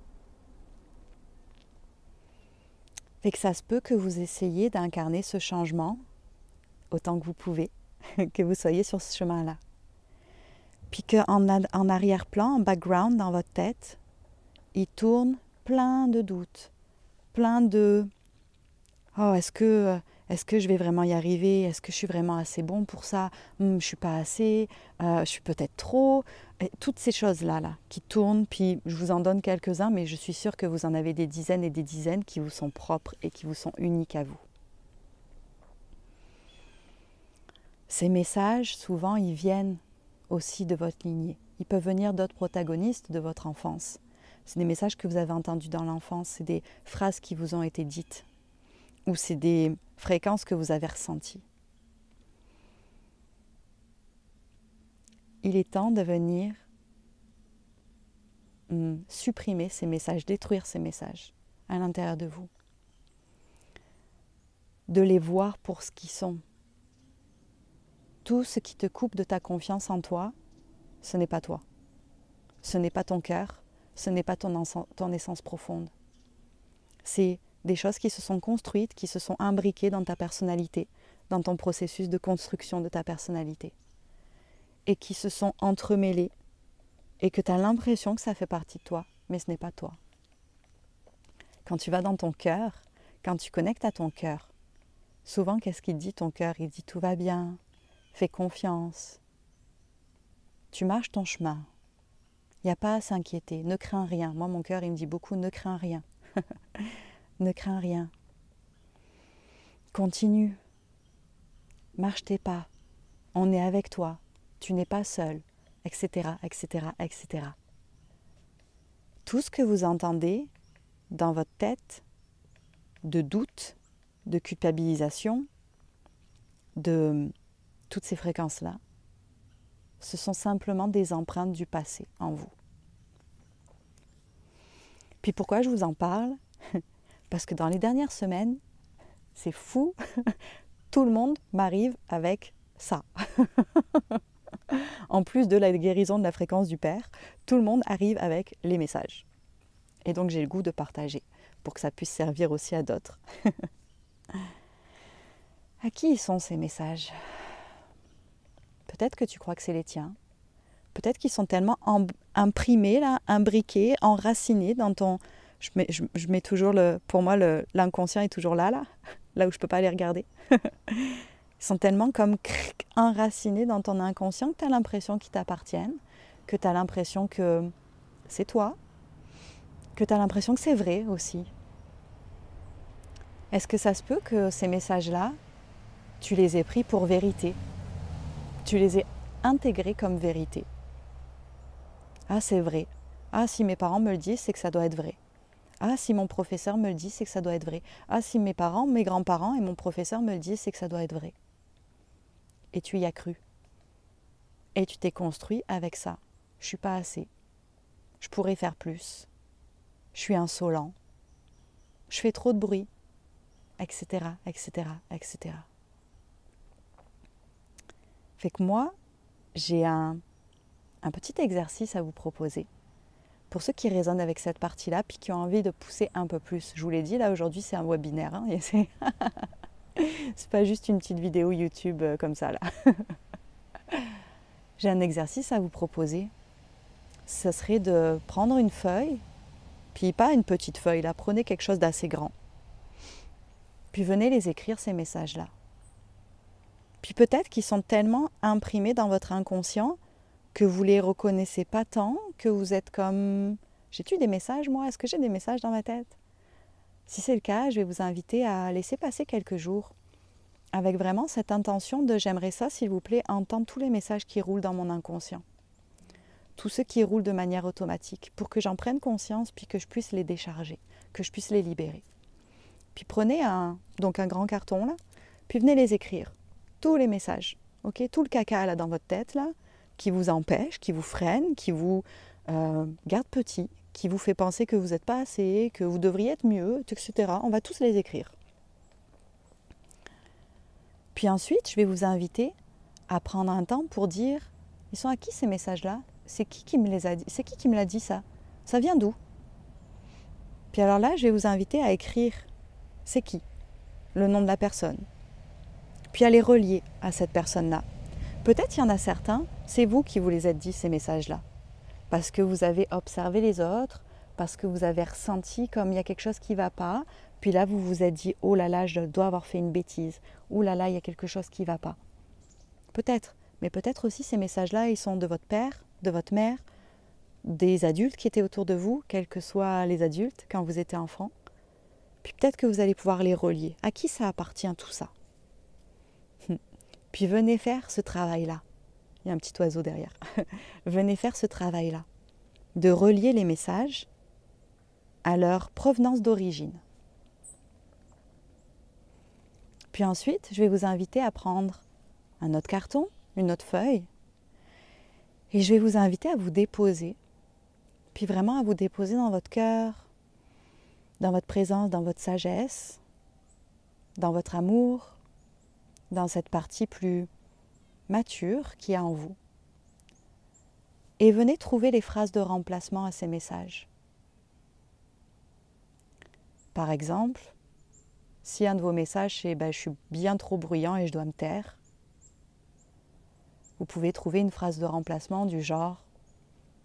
Fait que ça se peut que vous essayiez d'incarner ce changement autant que vous pouvez, que vous soyez sur ce chemin-là. Puis qu'en arrière-plan, en background, dans votre tête, il tourne plein de doutes, plein de « Oh, est-ce que je vais vraiment y arriver? Est-ce que je suis vraiment assez bon pour ça? Je ne suis pas assez, je suis peut-être trop. » Et toutes ces choses-là qui tournent, puis je vous en donne quelques-uns, mais je suis sûre que vous en avez des dizaines et des dizaines qui vous sont propres et qui vous sont uniques à vous. Ces messages, souvent, ils viennent aussi de votre lignée. Ils peuvent venir d'autres protagonistes de votre enfance. C'est des messages que vous avez entendus dans l'enfance, c'est des phrases qui vous ont été dites, ou c'est des fréquences que vous avez ressenties. Il est temps de venir supprimer ces messages, détruire ces messages à l'intérieur de vous. De les voir pour ce qu'ils sont. Tout ce qui te coupe de ta confiance en toi, ce n'est pas toi. Ce n'est pas ton cœur, ce n'est pas ton essence profonde. C'est des choses qui se sont construites, qui se sont imbriquées dans ta personnalité, dans ton processus de construction de ta personnalité, et qui se sont entremêlées, et que tu as l'impression que ça fait partie de toi, mais ce n'est pas toi. Quand tu vas dans ton cœur, quand tu connectes à ton cœur, souvent, qu'est-ce qu'il dit ton cœur? Il dit tout va bien, fais confiance, tu marches ton chemin, il n'y a pas à s'inquiéter, ne crains rien. Moi, mon cœur, il me dit beaucoup, ne crains rien. Ne crains rien. Continue. Marche tes pas. On est avec toi. Tu n'es pas seul, etc., etc., etc. Tout ce que vous entendez dans votre tête, de doute, de culpabilisation, de toutes ces fréquences-là, ce sont simplement des empreintes du passé en vous. Puis pourquoi je vous en parle? Parce que dans les dernières semaines, c'est fou, tout le monde m'arrive avec ça. En plus de la guérison de la fréquence du Père, tout le monde arrive avec les messages. Et donc j'ai le goût de partager pour que ça puisse servir aussi à d'autres. À qui sont ces messages? Peut-être que tu crois que c'est les tiens. Peut-être qu'ils sont tellement imprimés, là, imbriqués, enracinés dans ton... Je mets toujours, pour moi, l'inconscient est toujours là où je ne peux pas les regarder. Ils sont tellement comme enracinés dans ton inconscient que tu as l'impression qu'ils t'appartiennent, que tu as l'impression que c'est toi, que tu as l'impression que c'est vrai aussi. Est-ce que ça se peut que ces messages-là, tu les aies pris pour vérité? Tu les aies intégrés comme vérité? Ah, c'est vrai. Ah, si mes parents me le disent, c'est que ça doit être vrai. Ah, si mon professeur me le dit, c'est que ça doit être vrai. Ah, si mes parents, mes grands-parents et mon professeur me le disent, c'est que ça doit être vrai. Et tu y as cru. Et tu t'es construit avec ça. Je suis pas assez. Je pourrais faire plus. Je suis insolent. Je fais trop de bruit. Etc., etc., etc. Fait que moi, j'ai un petit exercice à vous proposer. Pour ceux qui résonnent avec cette partie-là, puis qui ont envie de pousser un peu plus. Je vous l'ai dit, là aujourd'hui c'est un webinaire, hein, et c'est pas juste une petite vidéo YouTube comme ça là. J'ai un exercice à vous proposer. Ce serait de prendre une feuille, puis pas une petite feuille là, prenez quelque chose d'assez grand. Puis venez les écrire ces messages-là. Puis peut-être qu'ils sont tellement imprimés dans votre inconscient que vous les reconnaissez pas tant, que vous êtes comme... J'ai-tu des messages moi? Est-ce que j'ai des messages dans ma tête? Si c'est le cas, je vais vous inviter à laisser passer quelques jours avec vraiment cette intention de j'aimerais ça, s'il vous plaît, entendre tous les messages qui roulent dans mon inconscient. Tous ceux qui roulent de manière automatique, pour que j'en prenne conscience, puis que je puisse les décharger, que je puisse les libérer. Puis prenez un grand carton là, puis venez les écrire. Tous les messages, ok, tout le caca là dans votre tête là, qui vous empêche, qui vous freine, qui vous garde petit, qui vous fait penser que vous n'êtes pas assez, que vous devriez être mieux, etc. On va tous les écrire. Puis ensuite, je vais vous inviter à prendre un temps pour dire, ils sont à qui ces messages-là? C'est qui me les a dit? C'est qui me l'a dit ça? Ça vient d'où? Puis alors là, je vais vous inviter à écrire, c'est qui? Le nom de la personne. Puis à les relier à cette personne-là. Peut-être il y en a certains, c'est vous qui vous les êtes dit ces messages-là. Parce que vous avez observé les autres, parce que vous avez ressenti comme il y a quelque chose qui ne va pas, puis là vous vous êtes dit, oh là là, je dois avoir fait une bêtise, oh là là, il y a quelque chose qui ne va pas. Peut-être, mais peut-être aussi ces messages-là, ils sont de votre père, de votre mère, des adultes qui étaient autour de vous, quels que soient les adultes, quand vous étiez enfant. Puis peut-être que vous allez pouvoir les relier. À qui ça appartient tout ça? Puis venez faire ce travail-là. Il y a un petit oiseau derrière. Venez faire ce travail-là, de relier les messages à leur provenance d'origine. Puis ensuite, je vais vous inviter à prendre un autre carton, une autre feuille, et je vais vous inviter à vous déposer, puis vraiment à vous déposer dans votre cœur, dans votre présence, dans votre sagesse, dans votre amour, dans cette partie plus mature qu'il y a en vous. Et venez trouver les phrases de remplacement à ces messages. Par exemple, si un de vos messages c'est je suis bien trop bruyant et je dois me taire, vous pouvez trouver une phrase de remplacement du genre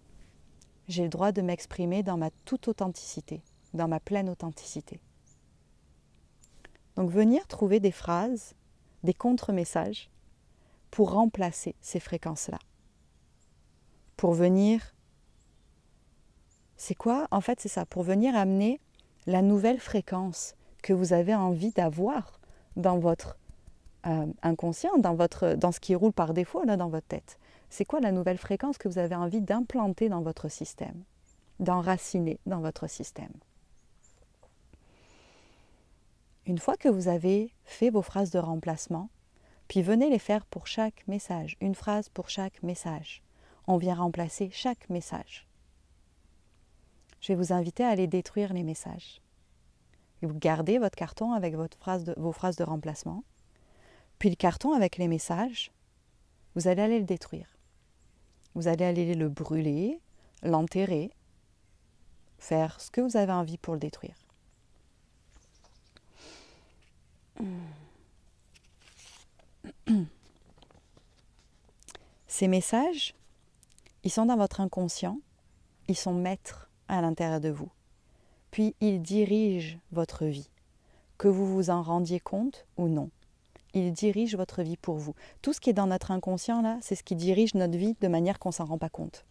« J'ai le droit de m'exprimer dans ma toute authenticité, dans ma pleine authenticité ». Donc venir trouver des phrases, des contre-messages pour remplacer ces fréquences-là. Pour venir, c'est quoi? En fait, c'est ça, pour venir amener la nouvelle fréquence que vous avez envie d'avoir dans votre inconscient, dans ce qui roule par défaut là, dans votre tête. C'est quoi la nouvelle fréquence que vous avez envie d'implanter dans votre système, d'enraciner dans votre système? Une fois que vous avez fait vos phrases de remplacement, puis venez les faire pour chaque message, une phrase pour chaque message. On vient remplacer chaque message. Je vais vous inviter à aller détruire les messages. Et vous gardez votre carton avec vos phrases de remplacement. Puis le carton avec les messages, vous allez aller le détruire. Vous allez aller le brûler, l'enterrer, faire ce que vous avez envie pour le détruire. Ces messages, ils sont dans votre inconscient, ils sont maîtres à l'intérieur de vous. Puis ils dirigent votre vie, que vous vous en rendiez compte ou non. Ils dirigent votre vie pour vous. Tout ce qui est dans notre inconscient, là, c'est ce qui dirige notre vie de manière qu'on ne s'en rend pas compte.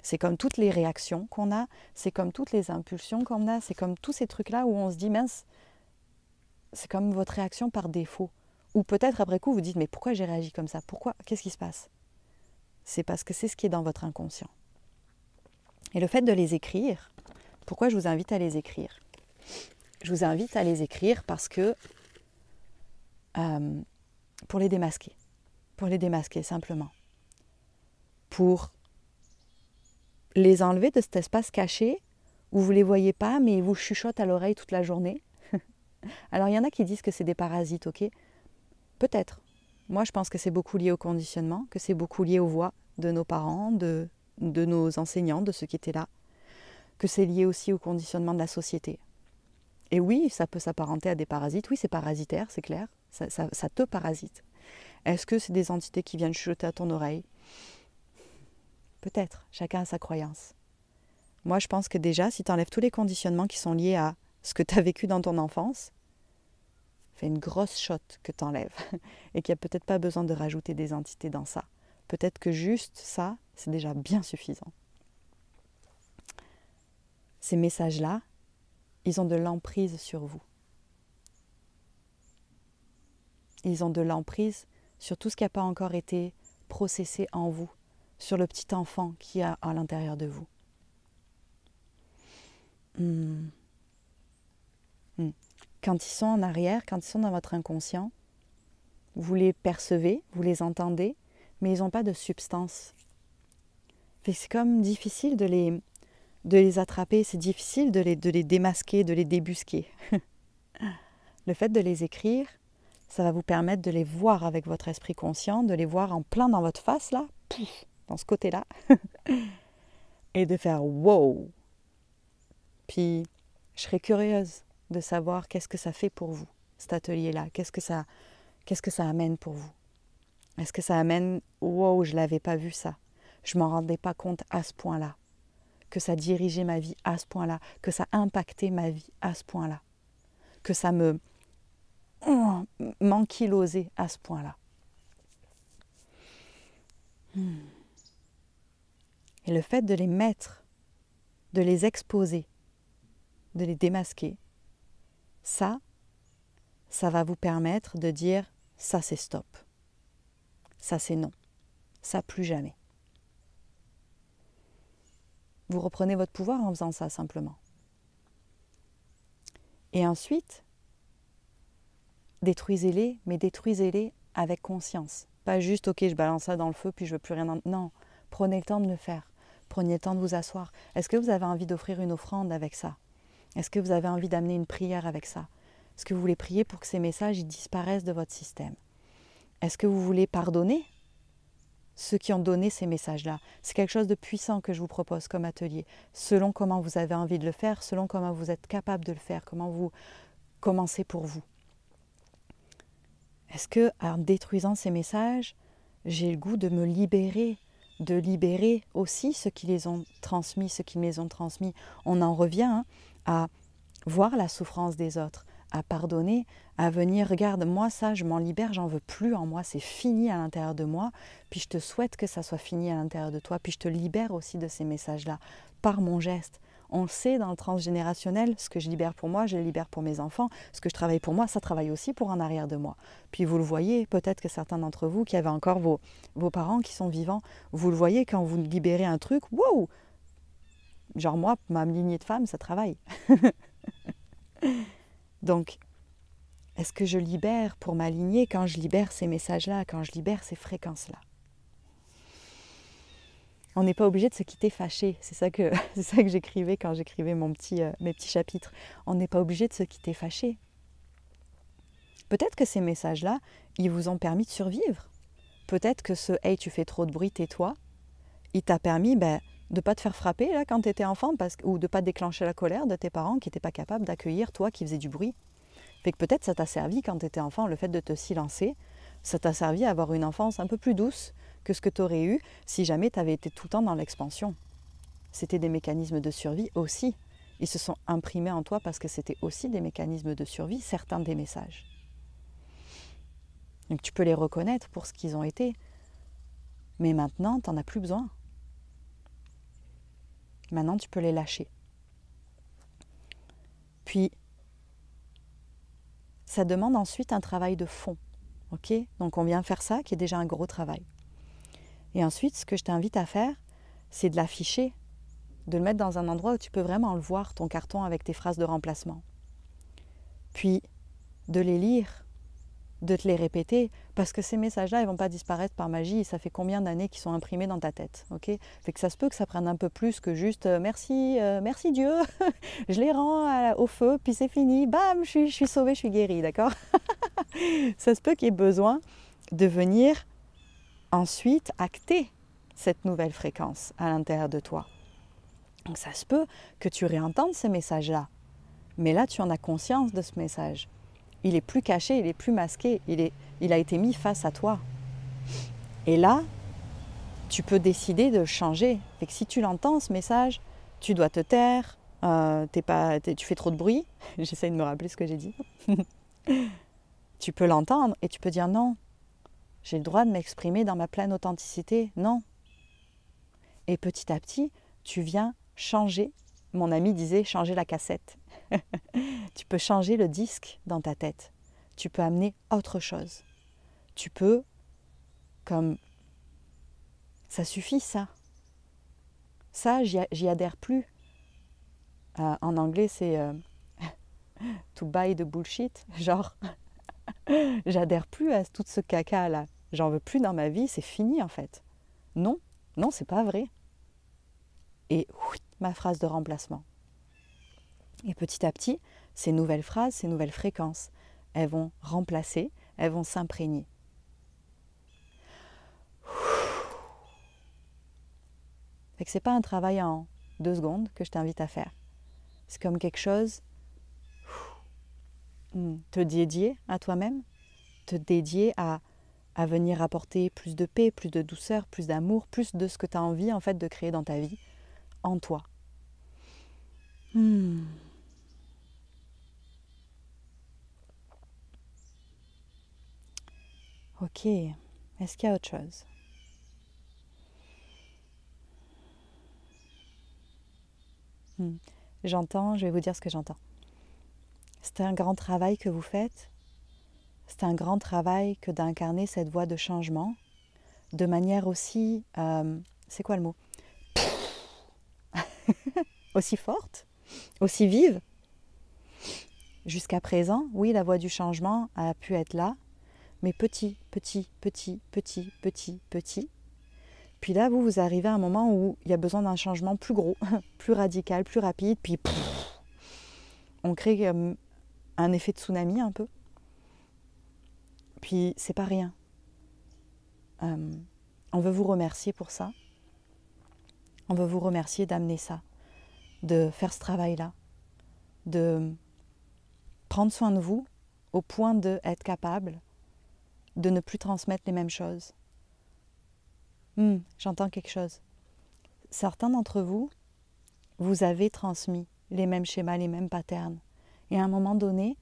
C'est comme toutes les réactions qu'on a, c'est comme toutes les impulsions qu'on a, c'est comme tous ces trucs-là où on se dit, mince, c'est comme votre réaction par défaut. Ou peut-être après coup, vous dites, mais pourquoi j'ai réagi comme ça? Pourquoi? Qu'est-ce qui se passe? C'est parce que c'est ce qui est dans votre inconscient. Et le fait de les écrire, pourquoi je vous invite à les écrire? Je vous invite à les écrire parce que pour les démasquer simplement, pour les enlever de cet espace caché où vous ne les voyez pas mais ils vous chuchotent à l'oreille toute la journée. Alors il y en a qui disent que c'est des parasites, ok? Peut-être. Moi je pense que c'est beaucoup lié au conditionnement, que c'est beaucoup lié aux voix de nos parents, de nos enseignants, de ceux qui étaient là, que c'est lié aussi au conditionnement de la société. Et oui, ça peut s'apparenter à des parasites, oui c'est parasitaire, c'est clair, ça te parasite. Est-ce que c'est des entités qui viennent chuchoter à ton oreille? Peut-être, chacun a sa croyance. Moi je pense que déjà, si tu enlèves tous les conditionnements qui sont liés à ce que tu as vécu dans ton enfance, fais une grosse shot que tu enlèves et qu'il n'y a peut-être pas besoin de rajouter des entités dans ça. Peut-être que juste ça, c'est déjà bien suffisant. Ces messages-là, ils ont de l'emprise sur vous. Ils ont de l'emprise sur tout ce qui n'a pas encore été processé en vous, sur le petit enfant qui a à l'intérieur de vous. Quand ils sont en arrière, quand ils sont dans votre inconscient, vous les percevez, vous les entendez, mais ils n'ont pas de substance. C'est comme difficile de les attraper, c'est difficile de les démasquer, de les débusquer. Le fait de les écrire, ça va vous permettre de les voir avec votre esprit conscient, de les voir en plein dans votre face, là, dans ce côté-là, et de faire « wow ». Puis, je serais curieuse de savoir qu'est-ce que ça fait pour vous, cet atelier-là, qu'est-ce que ça amène pour vous. Est-ce que ça amène « wow, je ne l'avais pas vu ça, je ne m'en rendais pas compte à ce point-là ». Que ça dirigeait ma vie à ce point-là, que ça impactait ma vie à ce point-là, que ça m'ankylosait à ce point-là. Et le fait de les mettre, de les exposer, de les démasquer, ça va vous permettre de dire « ça c'est stop », ça c'est non, ça plus jamais. Vous reprenez votre pouvoir en faisant ça simplement. Et ensuite, détruisez-les, mais détruisez-les avec conscience. Pas juste, ok, je balance ça dans le feu, puis je veux plus rien... Non, prenez le temps de le faire. Prenez le temps de vous asseoir. Est-ce que vous avez envie d'offrir une offrande avec ça? Est-ce que vous avez envie d'amener une prière avec ça? Est-ce que vous voulez prier pour que ces messages ils disparaissent de votre système? Est-ce que vous voulez pardonner ceux qui ont donné ces messages-là? C'est quelque chose de puissant que je vous propose comme atelier, selon comment vous avez envie de le faire, selon comment vous êtes capable de le faire, comment vous commencez pour vous. Est-ce que, en détruisant ces messages, j'ai le goût de me libérer, de libérer aussi ceux qui les ont transmis, ceux qui me les ont transmis? On en revient à voir la souffrance des autres, à pardonner, à venir, regarde, moi ça, je m'en libère, j'en veux plus en moi, c'est fini à l'intérieur de moi, puis je te souhaite que ça soit fini à l'intérieur de toi, puis je te libère aussi de ces messages-là, par mon geste. On le sait dans le transgénérationnel, ce que je libère pour moi, je le libère pour mes enfants, ce que je travaille pour moi, ça travaille aussi pour en arrière de moi. Puis vous le voyez, peut-être que certains d'entre vous qui avez encore vos parents qui sont vivants, vous le voyez quand vous libérez un truc, wow! Genre moi, ma lignée de femmes, ça travaille. Donc, est-ce que je libère pour ma lignée quand je libère ces messages-là, quand je libère ces fréquences-là? On n'est pas obligé de se quitter fâché. C'est ça que j'écrivais quand j'écrivais mes petits chapitres. On n'est pas obligé de se quitter fâché. Peut-être que ces messages-là, ils vous ont permis de survivre. Peut-être que ce « hey, tu fais trop de bruit, tais-toi », il t'a permis de ne pas te faire frapper là, quand tu étais enfant ou de ne pas déclencher la colère de tes parents qui n'étaient pas capables d'accueillir toi qui faisais du bruit. Fait que peut-être ça t'a servi quand tu étais enfant, le fait de te silencer, ça t'a servi à avoir une enfance un peu plus douce que ce que tu aurais eu si jamais tu avais été tout le temps dans l'expansion. C'était des mécanismes de survie aussi. Ils se sont imprimés en toi parce que c'était aussi des mécanismes de survie, certains des messages. Donc tu peux les reconnaître pour ce qu'ils ont été. Mais maintenant, tu n'en as plus besoin. Maintenant, tu peux les lâcher. Puis, ça demande ensuite un travail de fond. Ok ? Donc on vient faire ça, qui est déjà un gros travail. Et ensuite, ce que je t'invite à faire, c'est de l'afficher de le mettre dans un endroit où tu peux vraiment le voir, ton carton avec tes phrases de remplacement. Puis, de les lire, de te les répéter, parce que ces messages-là, ils ne vont pas disparaître par magie. Ça fait combien d'années qu'ils sont imprimés dans ta tête, ok? Fait que ça se peut que ça prenne un peu plus que juste merci, merci Dieu, je les rends au feu, puis c'est fini, bam, je suis sauvée, je suis guérie, d'accord? Ça se peut qu'il y ait besoin de venir ensuite acter cette nouvelle fréquence à l'intérieur de toi. Donc ça se peut que tu réentendes ces messages-là, mais là tu en as conscience de ce message. Il est plus caché, il est plus masqué, il a été mis face à toi. Et là, tu peux décider de changer. Fait que si tu l'entends ce message, tu dois te taire, tu fais trop de bruit. J'essaye de me rappeler ce que j'ai dit. Tu peux l'entendre et tu peux dire non. J'ai le droit de m'exprimer dans ma pleine authenticité. Non. Et petit à petit, tu viens changer. Mon ami disait changer la cassette. Tu peux changer le disque dans ta tête. Tu peux amener autre chose. Tu peux, comme, ça suffit ça. Ça, j'y adhère plus. En anglais, c'est to buy the bullshit. Genre, j'adhère plus à tout ce caca là. J'en veux plus dans ma vie, c'est fini en fait. Non, non, c'est pas vrai. Et ma phrase de remplacement. Et petit à petit, ces nouvelles phrases, ces nouvelles fréquences, elles vont remplacer, elles vont s'imprégner. Fait que c'est pas un travail en 2 secondes que je t'invite à faire. C'est comme quelque chose, te dédier à toi-même, te dédier à venir apporter plus de paix, plus de douceur, plus d'amour, plus de ce que tu as envie en fait de créer dans ta vie, en toi. Ok, est-ce qu'il y a autre chose? J'entends, je vais vous dire ce que j'entends. C'est un grand travail que vous faites. C'est un grand travail que d'incarner cette voie de changement de manière aussi, c'est quoi le mot? Aussi forte, aussi vive. Jusqu'à présent, oui, la voie du changement a pu être là, mais petit. Puis là, vous arrivez à un moment où il y a besoin d'un changement plus gros, plus radical, plus rapide, puis on crée un effet de tsunami un peu. Puis c'est pas rien. On veut vous remercier pour ça. On veut vous remercier d'amener ça, de faire ce travail-là, de prendre soin de vous au point d'être capable de ne plus transmettre les mêmes choses. J'entends quelque chose. Certains d'entre vous, vous avez transmis les mêmes schémas, les mêmes patterns. Et à un moment donné,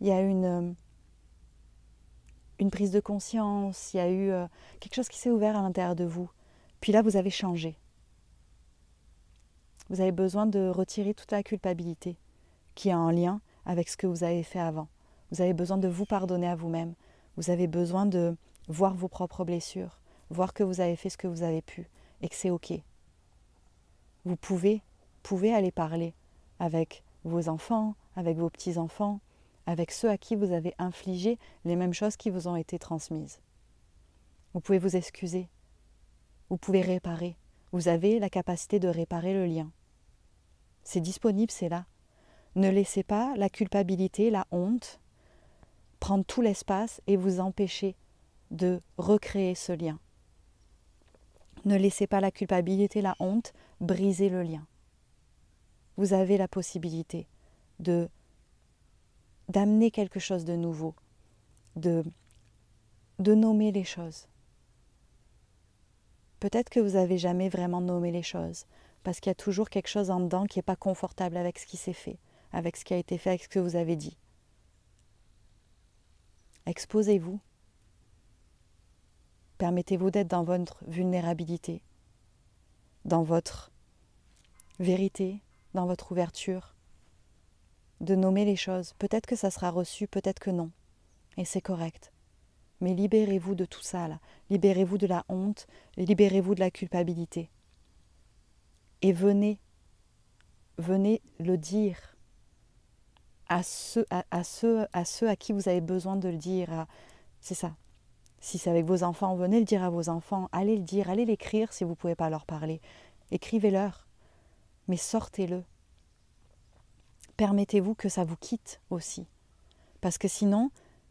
il y a une prise de conscience, il y a eu quelque chose qui s'est ouvert à l'intérieur de vous. Puis là, vous avez changé. Vous avez besoin de retirer toute la culpabilité qui est en lien avec ce que vous avez fait avant. Vous avez besoin de vous pardonner à vous-même. Vous avez besoin de voir vos propres blessures, voir que vous avez fait ce que vous avez pu et que c'est OK. Vous pouvez aller parler avec vos enfants, avec vos petits-enfants, avec ceux à qui vous avez infligé les mêmes choses qui vous ont été transmises. Vous pouvez vous excuser. Vous pouvez réparer. Vous avez la capacité de réparer le lien. C'est disponible, c'est là. Ne laissez pas la culpabilité, la honte prendre tout l'espace et vous empêcher de recréer ce lien. Ne laissez pas la culpabilité, la honte briser le lien. Vous avez la possibilité d'amener quelque chose de nouveau, de nommer les choses. Peut-être que vous n'avez jamais vraiment nommé les choses, parce qu'il y a toujours quelque chose en dedans qui n'est pas confortable avec ce qui s'est fait, avec ce qui a été fait, avec ce que vous avez dit. Exposez-vous. Permettez-vous d'être dans votre vulnérabilité, dans votre vérité, dans votre ouverture, de nommer les choses. Peut-être que ça sera reçu, peut-être que non. Et c'est correct. Mais libérez-vous de tout ça, là. Libérez-vous de la honte, libérez-vous de la culpabilité. Et venez le dire à ceux à qui vous avez besoin de le dire. C'est ça. Si c'est avec vos enfants, venez le dire à vos enfants. Allez le dire, allez l'écrire si vous ne pouvez pas leur parler. Écrivez-leur, mais sortez-le. Permettez-vous que ça vous quitte aussi. Parce que sinon,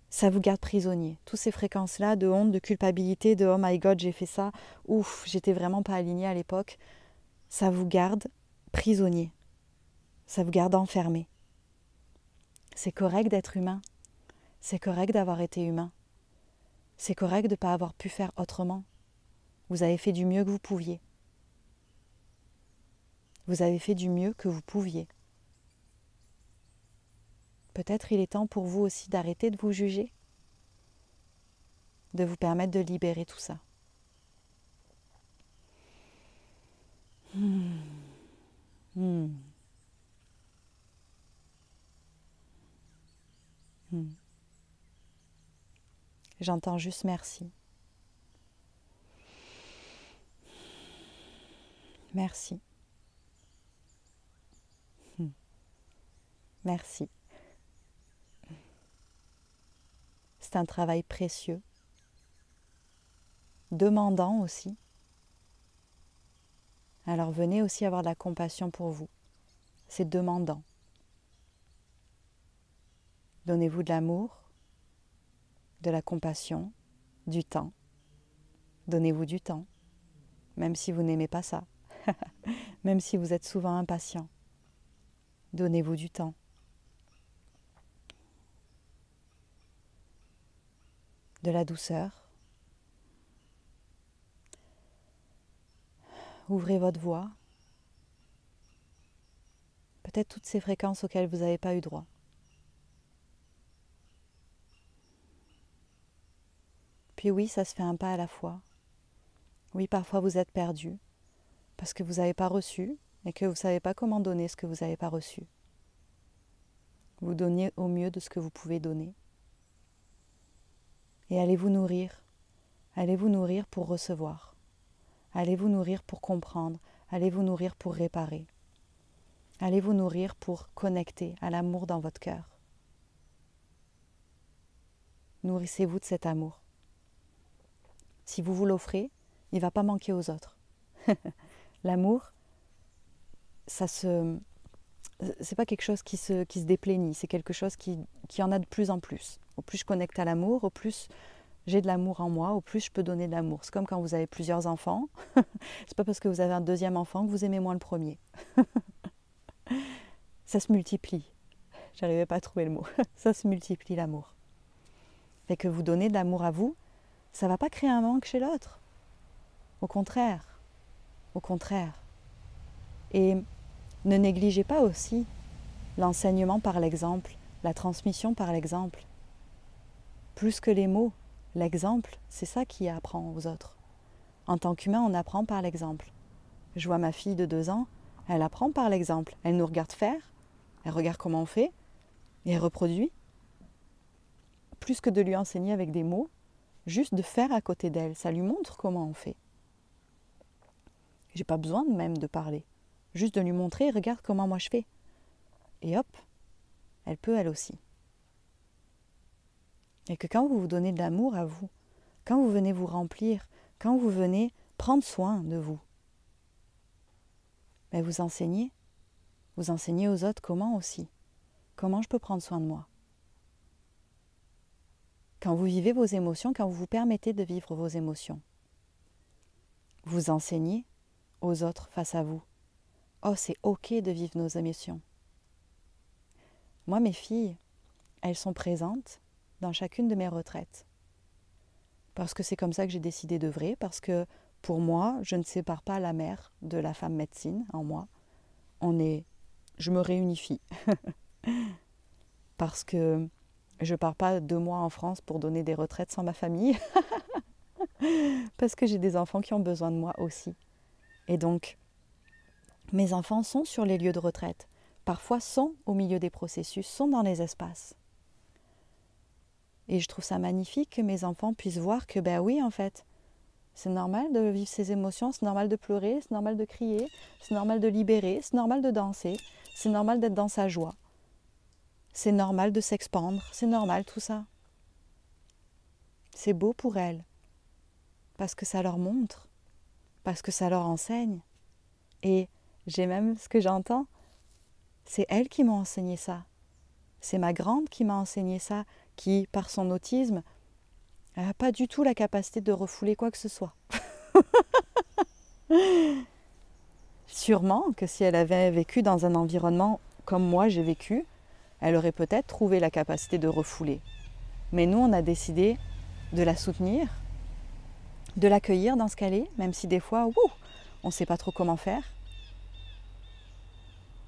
ça vous garde prisonnier. Toutes ces fréquences-là de honte, de culpabilité, de « oh my God, j'ai fait ça »,« ouf, j'étais vraiment pas alignée à l'époque », ça vous garde prisonnier. Ça vous garde enfermé. C'est correct d'être humain. C'est correct d'avoir été humain. C'est correct de ne pas avoir pu faire autrement. Vous avez fait du mieux que vous pouviez. Vous avez fait du mieux que vous pouviez. Peut-être il est temps pour vous aussi d'arrêter de vous juger, de vous permettre de libérer tout ça. J'entends juste merci. Merci. Merci. C'est un travail précieux, demandant aussi. Alors venez aussi avoir de la compassion pour vous. C'est demandant. Donnez-vous de l'amour, de la compassion, du temps. Donnez-vous du temps, même si vous n'aimez pas ça, même si vous êtes souvent impatient. Donnez-vous du temps. De la douceur. Ouvrez votre voix. Peut-être toutes ces fréquences auxquelles vous n'avez pas eu droit. Puis oui, ça se fait un pas à la fois. Oui, parfois vous êtes perdu parce que vous n'avez pas reçu et que vous ne savez pas comment donner ce que vous n'avez pas reçu. Vous donnez au mieux de ce que vous pouvez donner. Et allez vous nourrir. Allez vous nourrir pour recevoir. Allez vous nourrir pour comprendre. Allez vous nourrir pour réparer. Allez vous nourrir pour connecter à l'amour dans votre cœur. Nourrissez-vous de cet amour. Si vous vous l'offrez, il ne va pas manquer aux autres. L'amour, c'est pas quelque chose qui se déplénit, c'est quelque chose qui en a de plus en plus. Au plus je connecte à l'amour, au plus j'ai de l'amour en moi, au plus je peux donner de l'amour. C'est comme quand vous avez plusieurs enfants. C'est pas parce que vous avez un deuxième enfant que vous aimez moins le premier. Ça se multiplie. J'arrivais pas à trouver le mot. Ça se multiplie l'amour. Et que vous donnez de l'amour à vous, ça va pas créer un manque chez l'autre. Au contraire. Au contraire. Et ne négligez pas aussi l'enseignement par l'exemple, la transmission par l'exemple. Plus que les mots, l'exemple, c'est ça qui apprend aux autres. En tant qu'humain, on apprend par l'exemple. Je vois ma fille de 2 ans, elle apprend par l'exemple. Elle nous regarde faire, elle regarde comment on fait, et elle reproduit. Plus que de lui enseigner avec des mots, juste de faire à côté d'elle, ça lui montre comment on fait. J'ai pas besoin même de parler, juste de lui montrer, regarde comment moi je fais. Et hop, elle peut elle aussi. Et que quand vous vous donnez de l'amour à vous, quand vous venez vous remplir, quand vous venez prendre soin de vous, ben vous enseignez aux autres comment aussi. Comment je peux prendre soin de moi? Quand vous vivez vos émotions, quand vous vous permettez de vivre vos émotions, vous enseignez aux autres face à vous. Oh, c'est ok de vivre nos émotions. Moi, mes filles, elles sont présentes dans chacune de mes retraites. Parce que c'est comme ça que j'ai décidé d'œuvrer, parce que pour moi, je ne sépare pas la mère de la femme médecine en moi. Je me réunifie. Parce que je ne pars pas 2 mois en France pour donner des retraites sans ma famille. Parce que j'ai des enfants qui ont besoin de moi aussi. Et donc, mes enfants sont sur les lieux de retraite. Parfois sont au milieu des processus, sont dans les espaces. Et je trouve ça magnifique que mes enfants puissent voir que, ben oui, en fait, C'est normal de vivre ses émotions, c'est normal de pleurer, c'est normal de crier, c'est normal de libérer, c'est normal de danser, c'est normal d'être dans sa joie. C'est normal de s'expandre, c'est normal tout ça. C'est beau pour elles, parce que ça leur montre, parce que ça leur enseigne. Et j'ai même ce que j'entends, c'est elles qui m'ont enseigné ça. C'est ma grande qui m'a enseigné ça, qui, par son autisme, n'a pas du tout la capacité de refouler quoi que ce soit. Sûrement que si elle avait vécu dans un environnement comme moi j'ai vécu, elle aurait peut-être trouvé la capacité de refouler. Mais nous, on a décidé de la soutenir, de l'accueillir dans ce qu'elle est, même si des fois, on ne sait pas trop comment faire.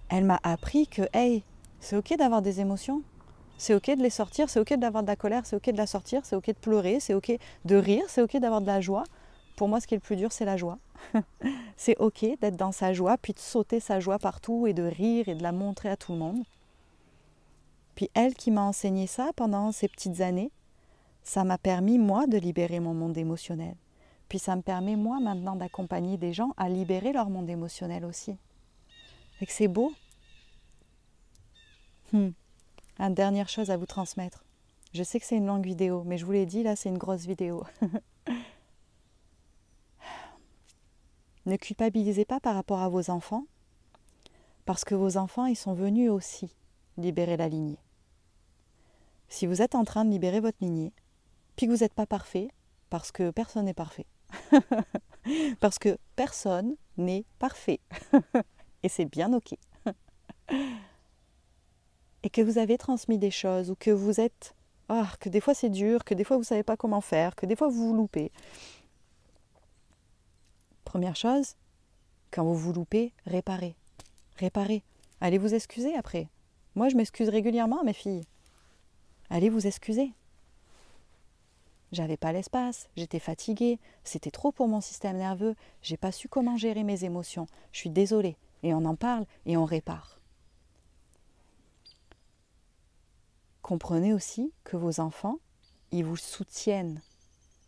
Elle m'a appris que, hey, c'est ok d'avoir des émotions, c'est ok de les sortir, c'est ok d'avoir de la colère, c'est ok de la sortir, c'est ok de pleurer, c'est ok de rire, c'est ok d'avoir de la joie. Pour moi, ce qui est le plus dur, c'est la joie. C'est ok d'être dans sa joie, puis de sauter sa joie partout et de rire et de la montrer à tout le monde. Puis elle qui m'a enseigné ça pendant ces petites années, ça m'a permis, moi, de libérer mon monde émotionnel. Puis ça me permet, moi, maintenant, d'accompagner des gens à libérer leur monde émotionnel aussi. Fait que c'est beau. Une dernière chose à vous transmettre. Je sais que c'est une longue vidéo, mais je vous l'ai dit, là, c'est une grosse vidéo. Ne culpabilisez pas par rapport à vos enfants, parce que vos enfants, ils sont venus aussi libérer la lignée. Si vous êtes en train de libérer votre lignée, puis que vous n'êtes pas parfait, parce que personne n'est parfait. Parce que personne n'est parfait. Et c'est bien ok. Et que vous avez transmis des choses, ou que vous êtes... que des fois c'est dur, que des fois vous ne savez pas comment faire, que des fois vous vous loupez. Première chose, quand vous vous loupez, réparez. Réparez. Allez vous excuser après. Moi, je m'excuse régulièrement à mes filles. Allez vous excuser. J'avais pas l'espace, j'étais fatiguée, c'était trop pour mon système nerveux, j'ai pas su comment gérer mes émotions. Je suis désolée. Et on en parle et on répare. Comprenez aussi que vos enfants, ils vous soutiennent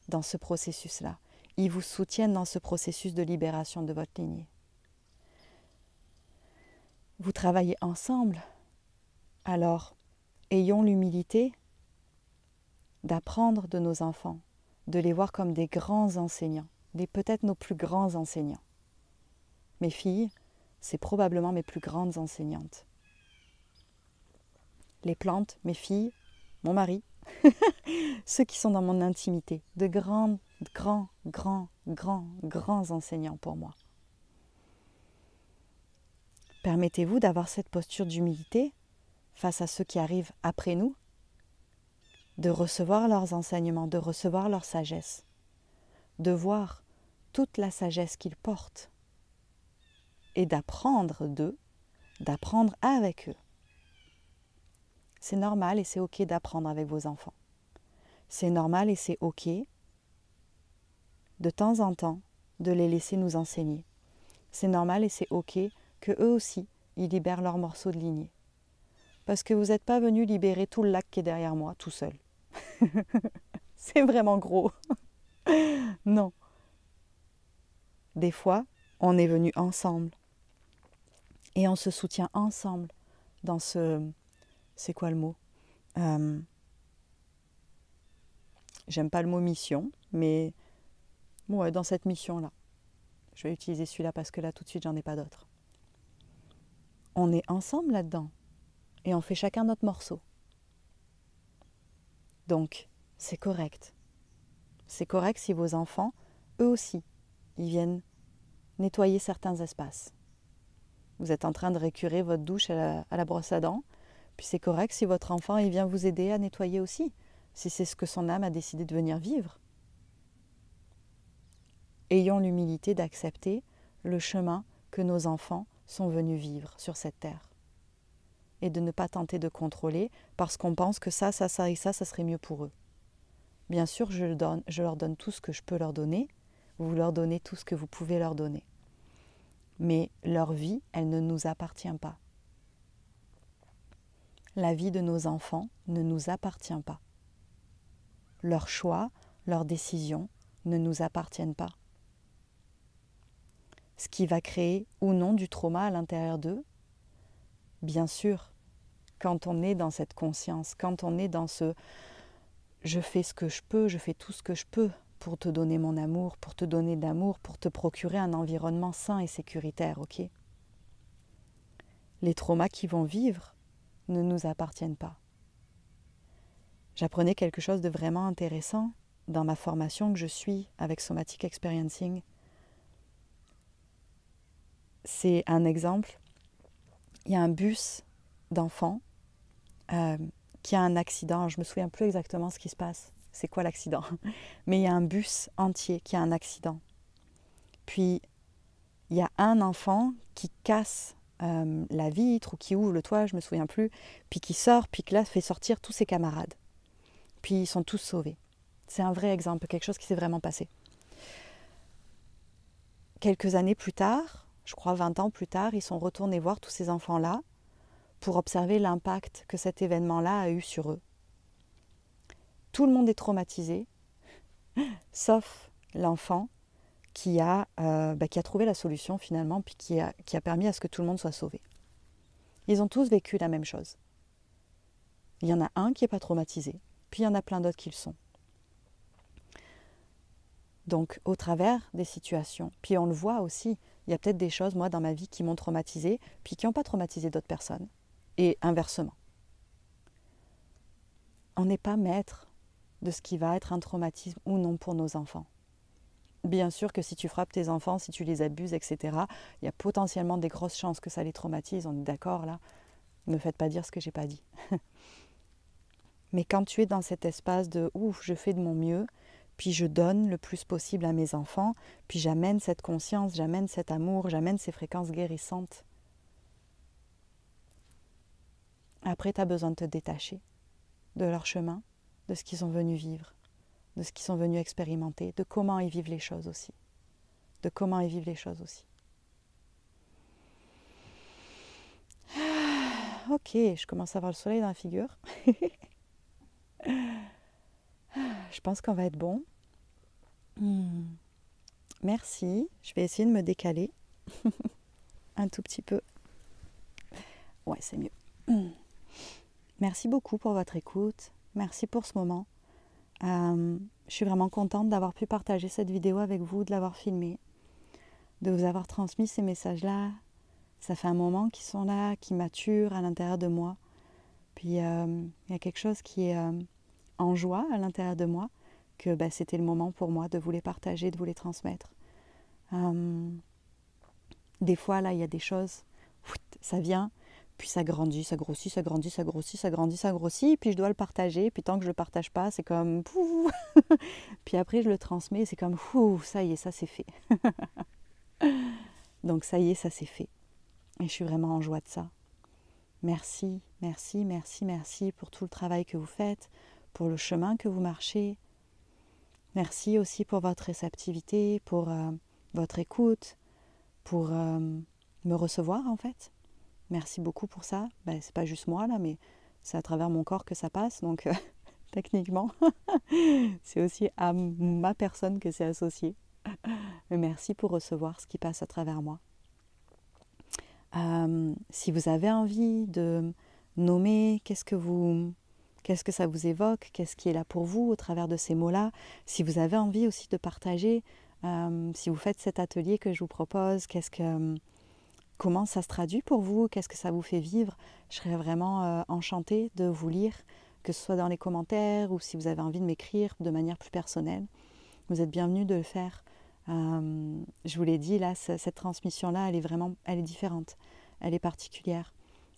dans ce processus-là. Ils vous soutiennent dans ce processus de libération de votre lignée. Vous travaillez ensemble. Alors, ayons l'humilité d'apprendre de nos enfants, de les voir comme des grands enseignants, peut-être nos plus grands enseignants. Mes filles, c'est probablement mes plus grandes enseignantes. Les plantes, mes filles, mon mari, ceux qui sont dans mon intimité, de grands enseignants pour moi. Permettez-vous d'avoir cette posture d'humilité face à ceux qui arrivent après nous, de recevoir leurs enseignements, de recevoir leur sagesse, de voir toute la sagesse qu'ils portent et d'apprendre d'eux, d'apprendre avec eux. C'est normal et c'est ok d'apprendre avec vos enfants. C'est normal et c'est ok de temps en temps de les laisser nous enseigner. C'est normal et c'est ok que eux aussi, ils libèrent leurs morceaux de lignée. Parce que vous n'êtes pas venu libérer tout le lac qui est derrière moi, tout seul. C'est vraiment gros. Non. Des fois, on est venu ensemble. Et on se soutient ensemble dans ce... C'est quoi le mot ? J'aime pas le mot mission, mais ouais, dans cette mission-là. Je vais utiliser celui-là parce que là, tout de suite, j'en ai pas d'autre. On est ensemble là-dedans. Et on fait chacun notre morceau. Donc, c'est correct. C'est correct si vos enfants, eux aussi, ils viennent nettoyer certains espaces. Vous êtes en train de récurer votre douche à la brosse à dents, puis c'est correct si votre enfant il vient vous aider à nettoyer aussi, si c'est ce que son âme a décidé de venir vivre. Ayons l'humilité d'accepter le chemin que nos enfants sont venus vivre sur cette terre. Et de ne pas tenter de contrôler parce qu'on pense que ça serait mieux pour eux. Bien sûr, je leur donne tout ce que je peux leur donner, vous leur donnez tout ce que vous pouvez leur donner. Mais leur vie, elle ne nous appartient pas. La vie de nos enfants ne nous appartient pas. Leurs choix, leurs décisions ne nous appartiennent pas. Ce qui va créer ou non du trauma à l'intérieur d'eux, bien sûr, quand on est dans cette conscience, quand on est dans ce « je fais ce que je peux, je fais tout ce que je peux pour te donner mon amour, pour te donner de l'amour, pour te procurer un environnement sain et sécuritaire, ok ?» Les traumas qu'ils vont vivre ne nous appartiennent pas. J'apprenais quelque chose de vraiment intéressant dans ma formation que je suis avec Somatic Experiencing. C'est un exemple. Il y a un bus d'enfants qui a un accident. Je ne me souviens plus exactement ce qui se passe. C'est quoi l'accident? Mais il y a un bus entier qui a un accident. Puis, il y a un enfant qui casse la vitre ou qui ouvre le toit, je ne me souviens plus, puis qui sort, puis qui là fait sortir tous ses camarades. Puis ils sont tous sauvés. C'est un vrai exemple, quelque chose qui s'est vraiment passé. Quelques années plus tard, je crois 20 ans plus tard, ils sont retournés voir tous ces enfants-là pour observer l'impact que cet événement-là a eu sur eux. Tout le monde est traumatisé, sauf l'enfant qui a trouvé la solution finalement, puis qui a permis à ce que tout le monde soit sauvé. Ils ont tous vécu la même chose. Il y en a un qui n'est pas traumatisé, puis il y en a plein d'autres qui le sont. Donc, au travers des situations, puis on le voit aussi, il y a peut-être des choses, moi, dans ma vie qui m'ont traumatisé, puis qui n'ont pas traumatisé d'autres personnes, et inversement. On n'est pas maître de ce qui va être un traumatisme ou non pour nos enfants. Bien sûr que si tu frappes tes enfants, si tu les abuses, etc., il y a potentiellement des grosses chances que ça les traumatise, on est d'accord là? Ne me faites pas dire ce que j'ai pas dit. Mais quand tu es dans cet espace de « ouf, je fais de mon mieux », puis je donne le plus possible à mes enfants, puis j'amène cette conscience, j'amène cet amour, j'amène ces fréquences guérissantes. Après, tu as besoin de te détacher de leur chemin, de ce qu'ils sont venus vivre, de ce qu'ils sont venus expérimenter, de comment ils vivent les choses aussi. De comment ils vivent les choses aussi. Ok, je commence à avoir le soleil dans la figure. Je pense qu'on va être bon. Merci. Je vais essayer de me décaler un tout petit peu. Ouais, c'est mieux. Merci beaucoup pour votre écoute. Merci pour ce moment. Je suis vraiment contente d'avoir pu partager cette vidéo avec vous, de l'avoir filmée, de vous avoir transmis ces messages-là. Ça fait un moment qu'ils sont là, qui maturent à l'intérieur de moi. Puis il y a quelque chose qui est en joie à l'intérieur de moi, que c'était le moment pour moi de vous les partager, de vous les transmettre. Des fois, là, il y a des choses, ça vient, puis ça grandit, ça grossit, ça grandit, ça grossit, ça grandit, ça grossit, puis je dois le partager, puis tant que je ne le partage pas, c'est comme... Puis après, je le transmets, c'est comme... Ça y est, ça c'est fait. Donc ça y est, ça c'est fait. Et je suis vraiment en joie de ça. Merci, merci, merci, merci pour tout le travail que vous faites, pour le chemin que vous marchez. Merci aussi pour votre réceptivité, pour votre écoute, pour me recevoir en fait. Merci beaucoup pour ça. C'est pas juste moi là, mais c'est à travers mon corps que ça passe, donc techniquement, c'est aussi à ma personne que c'est associé. Mais merci pour recevoir ce qui passe à travers moi. Si vous avez envie de nommer qu'est-ce que ça vous évoque, qu'est-ce qui est là pour vous au travers de ces mots-là, si vous avez envie aussi de partager, si vous faites cet atelier que je vous propose, comment ça se traduit pour vous, qu'est-ce que ça vous fait vivre, je serais vraiment enchantée de vous lire, que ce soit dans les commentaires ou si vous avez envie de m'écrire de manière plus personnelle. Vous êtes bienvenus de le faire. Je vous l'ai dit, là, cette transmission-là, elle est différente, elle est particulière.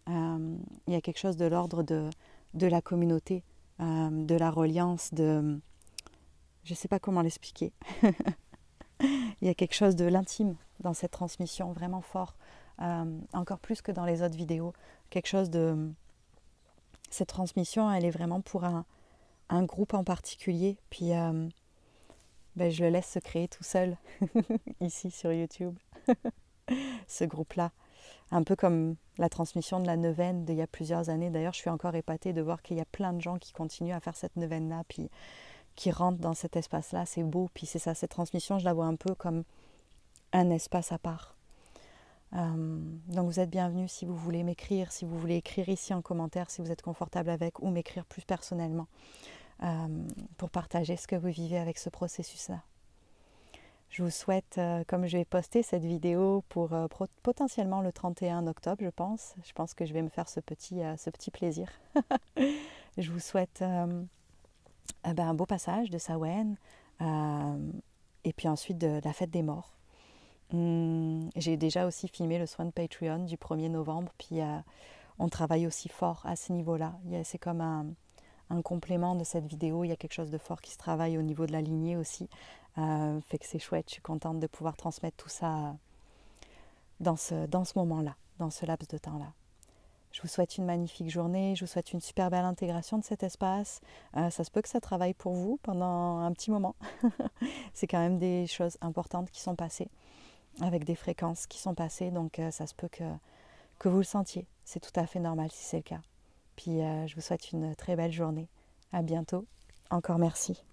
Il y a quelque chose de l'ordre de la communauté, de la reliance, je ne sais pas comment l'expliquer. Il y a quelque chose de l'intime dans cette transmission, vraiment fort, encore plus que dans les autres vidéos. Quelque chose de... Cette transmission, elle est vraiment pour un groupe en particulier, puis... je le laisse se créer tout seul, ici sur YouTube, ce groupe-là. Un peu comme la transmission de la neuvaine d'il y a plusieurs années. D'ailleurs, je suis encore épatée de voir qu'il y a plein de gens qui continuent à faire cette neuvaine-là, puis qui rentre dans cet espace-là, c'est beau. Puis c'est ça, cette transmission, je la vois un peu comme un espace à part. Donc vous êtes bienvenus si vous voulez m'écrire, si vous voulez écrire ici en commentaire, si vous êtes confortable avec, ou m'écrire plus personnellement pour partager ce que vous vivez avec ce processus-là. Je vous souhaite, comme je vais poster cette vidéo pour potentiellement le 31 octobre, je pense que je vais me faire ce petit plaisir. Je vous souhaite un beau passage de Samhain et puis ensuite de la fête des morts. J'ai déjà aussi filmé le soin de Patreon du 1er novembre, puis on travaille aussi fort à ce niveau-là. C'est comme un complément de cette vidéo, il y a quelque chose de fort qui se travaille au niveau de la lignée aussi. Fait que c'est chouette, je suis contente de pouvoir transmettre tout ça dans ce moment-là, dans ce laps de temps-là. Je vous souhaite une magnifique journée, je vous souhaite une super belle intégration de cet espace. Ça se peut que ça travaille pour vous pendant un petit moment. C'est quand même des choses importantes qui sont passées, avec des fréquences qui sont passées, donc ça se peut que vous le sentiez. C'est tout à fait normal si c'est le cas. Puis je vous souhaite une très belle journée. À bientôt. Encore merci.